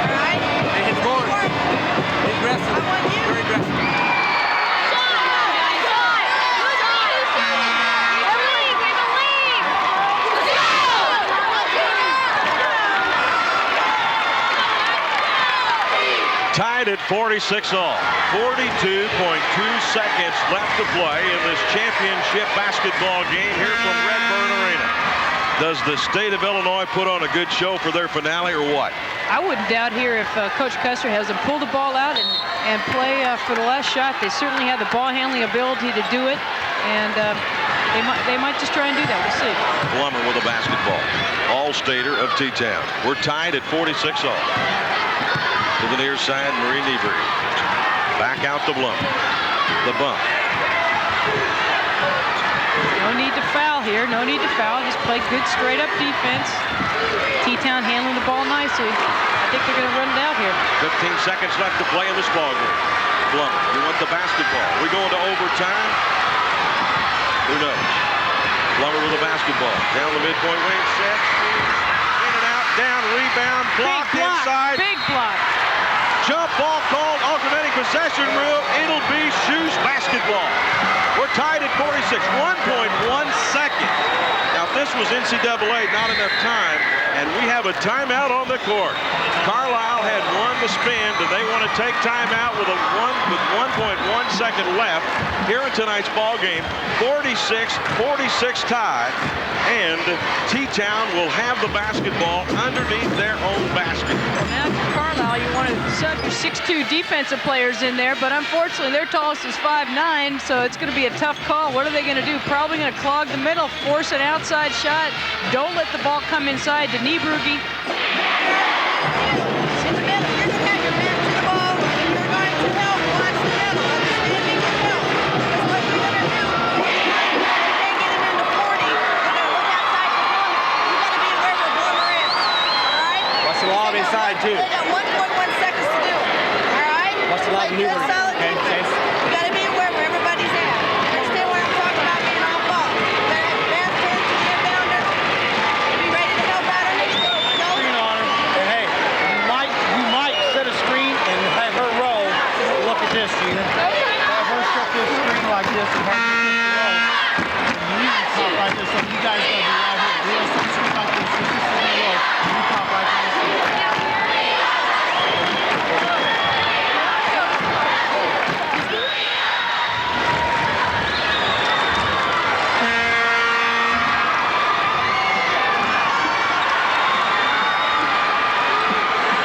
All right? They hit boards. Aggressive. I want you. Very aggressive. Tied at 46 all. 42.2 seconds left to play in this championship basketball game here from Redbird Arena. Does the state of Illinois put on a good show for their finale or what? I wouldn't doubt here if Coach Custer has them pull the ball out and play for the last shot. They certainly have the ball handling ability to do it, and they might just try and do that. We'll see. Blummer with a basketball. All-stater of T-Town. We're tied at 46 all. To the near side, Marie Nieberge. Back out to Blummer. The bump. No need to foul here. No need to foul. Just play good straight-up defense. T-Town handling the ball nicely. I think they're going to run it out here. 15 seconds left to play in this ball game. Blummer, you want the basketball. We going to overtime? Who knows? Blummer with the basketball. Down the midpoint wing, set. In and out, down, rebound, blocked Big block. inside. Big block. jump ball called, alternating possession rule. It'll be Shoes basketball. We're tied at 46, 1.1 second. Now, if this was NCAA, not enough time, and we have a timeout on the court. Carlyle had one to spend, and they want to take timeout with 1.1 second left here in tonight's ball game. 46-46 tie, and T-Town will have the basketball underneath their own basket. Now, if you're Carlyle, you want to sub your 6'2" defensive players in there, but unfortunately, their tallest is 5'9", so it's going to be a tough call. What are they going to do? Probably going to clog the middle, force an outside shot. Don't let the ball come inside to Niebrugge. In the middle, you're going to have your back to the ball, and you're going to help watch the middle. Understanding your help. Because what you're going to do, if they get him into 40, you're going to look outside for Blummer. You got to be aware where Blummer is. All right? Watch the lob inside, too. They got 1.1 seconds to do it. All right? Watch the lob Play good, maneuver. solid defense. You got to be aware where everybody's at. Understand what I'm talking about being off ball. You got to have your fast hands to the inbounder. Be ready to help out underneath. Screen on her. And hey, you might set a screen and have her roll. Look at this, Gina. Have her set this screen like this and have her roll. You can pop right there. So you guys got to be right here. You guys set a screen like this. This is the roll. You pop right there.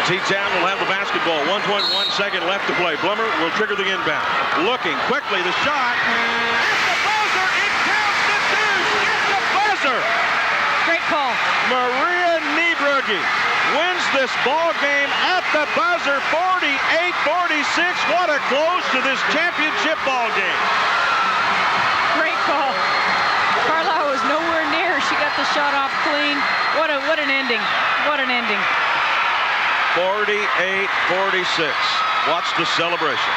T-Town will have the basketball. 1.1 second left to play. Blummer will trigger the inbound. Looking quickly, the shot. At the buzzer, it counts to two. At the buzzer. Great call. Maria Niebrugge wins this ball game at the buzzer. 48-46. What a close to this championship ball game. Great call. Carlyle was nowhere near. She got the shot off clean. What an ending. What an ending. 48-46. Watch the celebration.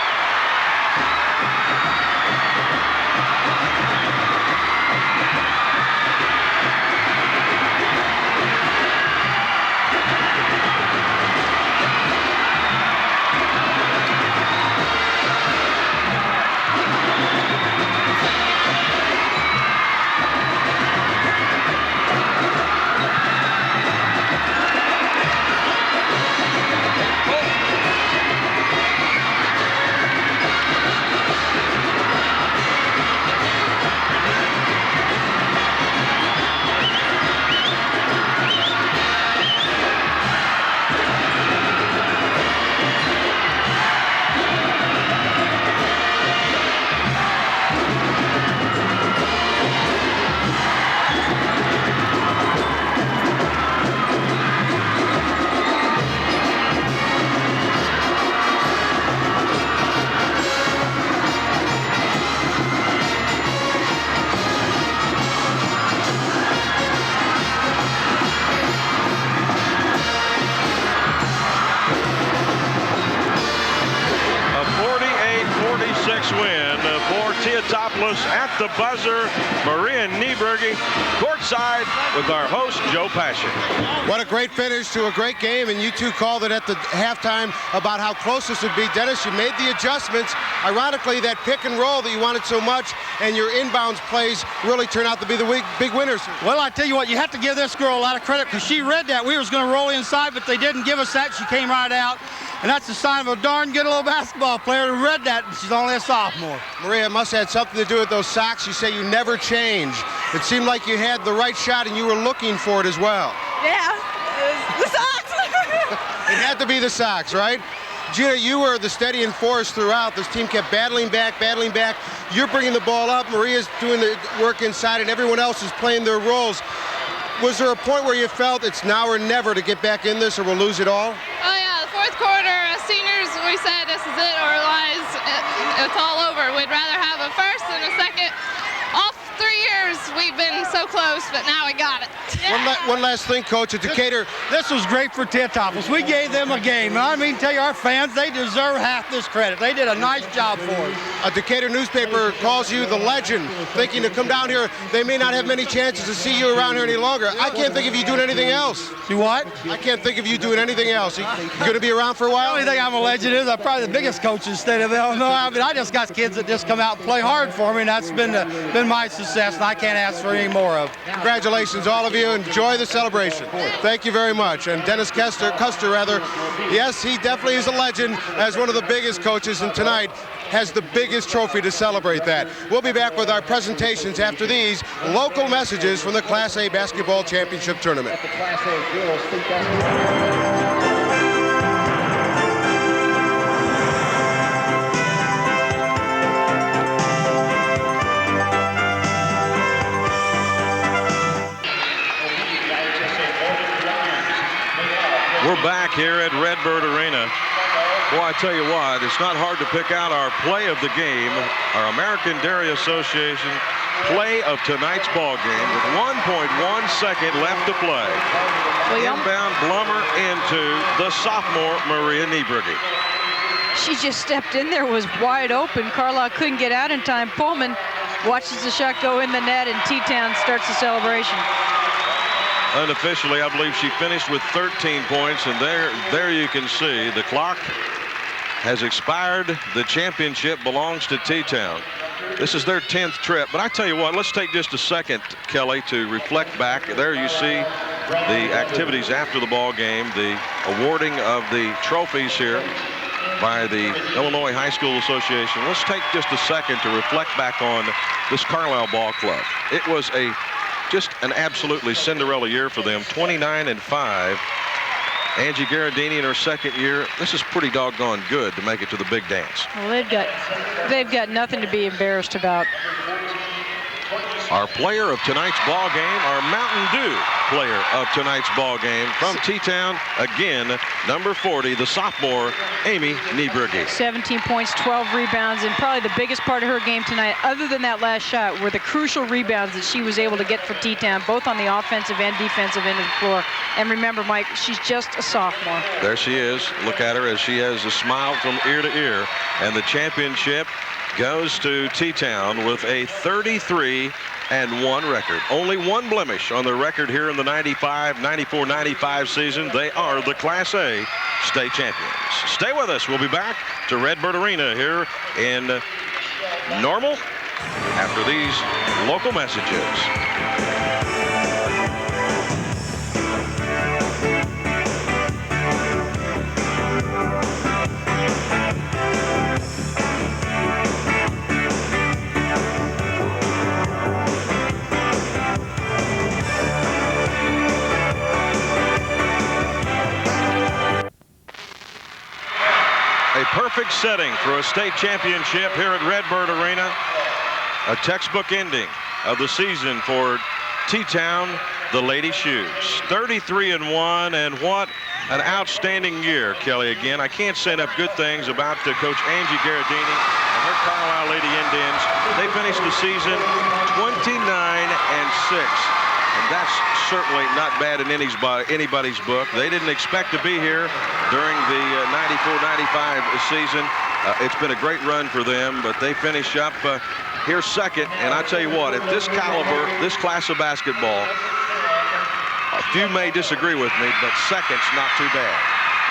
Win for Teutopolis at the buzzer. Maria Niebrugge courtside with our host Joe Passion. What a great finish to a great game, and you two called it at the halftime about how close this would be. Dennis, you made the adjustments. Ironically, that pick and roll that you wanted so much and your inbounds plays really turn out to be the big winners. Well, I tell you what, you have to give this girl a lot of credit because she read that. We was going to roll inside, but they didn't give us that. She came right out. And that's a sign of a darn good little basketball player who read that, and she's only a sophomore. Maria, it must have had something to do with those socks. You say you never change. It seemed like you had the right shot and you were looking for it as well. Yeah, the socks. It had to be the socks, right? Gina, you were the steadying force throughout. This team kept battling back, battling back. You're bringing the ball up. Maria's doing the work inside, and everyone else is playing their roles. Was there a point where you felt it's now or never to get back in this or we'll lose it all? Oh yeah, the fourth quarter, as seniors, we said this is it or otherwise it's all over. We'd rather have a first than a second. All 3 years we've been so close, but now we got it. One last thing, Coach. At Decatur, this was great for Teutopolis. We gave them a game. I mean, tell you, our fans, they deserve half this credit. They did a nice job for us. A Decatur newspaper calls you the legend, thinking to come down here, they may not have many chances to see you around here any longer. I can't think of you doing anything else. You what? I can't think of you doing anything else. You going to be around for a while? The only thing I'm a legend is I'm probably the biggest coach in the state of Illinois. I mean, I just got kids that just come out and play hard for me, and that's been my success, and I can't ask for any more of. Congratulations, all of you. Enjoy the celebration. Thank you very much. And Dennis Custer, yes, he definitely is a legend as one of the biggest coaches, and tonight has the biggest trophy to celebrate that. We'll be back with our presentations after these local messages from the Class A Basketball Championship Tournament. We're back here at Redbird Arena. Boy, I tell you what, it's not hard to pick out our play of the game, our American Dairy Association play of tonight's ball game with 1.1 second left to play. Inbound Blummer into the sophomore Maria Niebrugge. She just stepped in there, was wide open. Carlyle couldn't get out in time. Pullman watches the shot go in the net, and T-Town starts the celebration. Unofficially, I believe she finished with 13 points, and there you can see the clock has expired. The championship belongs to T-Town. This is their 10th trip, but I tell you what, let's take just a second, Kelly, to reflect back. There you see the activities after the ball game, the awarding of the trophies here by the Illinois High School Association. Let's take just a second to reflect back on this Carlyle ball club. It was just an absolutely Cinderella year for them, 29-5. Angie Gherardini in her second year. This is pretty doggone good to make it to the big dance. Well, they've got nothing to be embarrassed about. Our player of tonight's ball game, our Mountain Dew player of tonight's ball game from T-Town, again, number 40, the sophomore, Amy Niebrugge. 17 points, 12 rebounds, and probably the biggest part of her game tonight, other than that last shot, were the crucial rebounds that she was able to get for T-Town, both on the offensive and defensive end of the floor. And remember, Mike, she's just a sophomore. There she is. Look at her as she has a smile from ear to ear. And the championship goes to T-Town with a 33-1 record. Only one blemish on the record here in the 94-95 season. They are the Class A state champions. Stay with us. We'll be back to Redbird Arena here in Normal after these local messages. A perfect setting for a state championship here at Redbird Arena. A textbook ending of the season for T-Town, the Lady Shoes. 33-1, and what an outstanding year, Kelly. Again, I can't say enough good things about Coach Angie Gherardini and her Carlyle Lady Indians. They finished the season 29-6. And that's certainly not bad in anybody's book. They didn't expect to be here during the 94-95 season. It's been a great run for them, but they finish up here second. And I tell you what, at this caliber, this class of basketball, a few may disagree with me, but second's not too bad.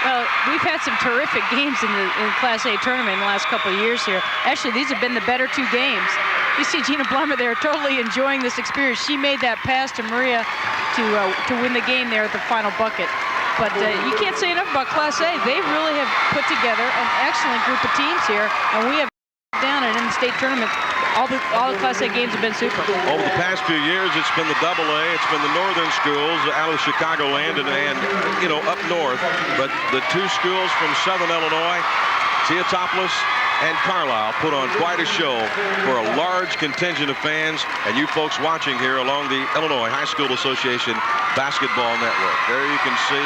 Well, we've had some terrific games in the Class A tournament in the last couple of years here. Actually, these have been the better two games. You see Gina Blummer there totally enjoying this experience. She made that pass to Maria to win the game there at the final bucket. But you can't say enough about Class A. They really have put together an excellent group of teams here, and we have down it in the state tournament. All the Class A games have been super. Over the past few years, it's been the AA, it's been the northern schools out of Chicagoland and you know, up north. But the two schools from southern Illinois, Teutopolis and Carlyle, put on quite a show for a large contingent of fans and you folks watching here along the Illinois High School Association Basketball Network. There you can see,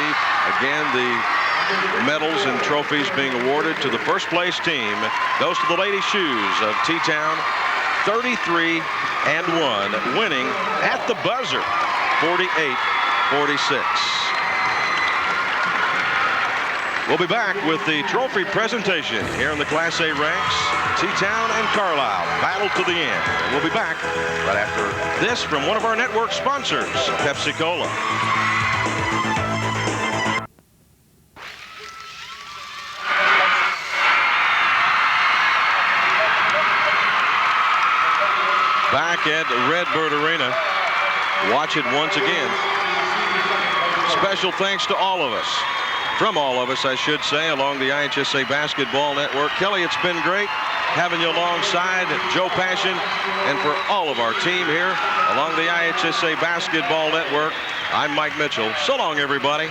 again, the medals and trophies being awarded to the first place team. Goes to the Lady Shoes of T-Town, 33-1, winning at the buzzer, 48-46. We'll be back with the trophy presentation here in the Class A ranks. T-Town and Carlyle battle to the end. And we'll be back right after this from one of our network sponsors, Pepsi-Cola. Back at Redbird Arena. Watch it once again. Special thanks to all of us. From all of us, I should say, along the IHSA Basketball Network. Kelly, it's been great having you alongside, Joe Passion, and for all of our team here along the IHSA Basketball Network, I'm Mike Mitchell. So long, everybody.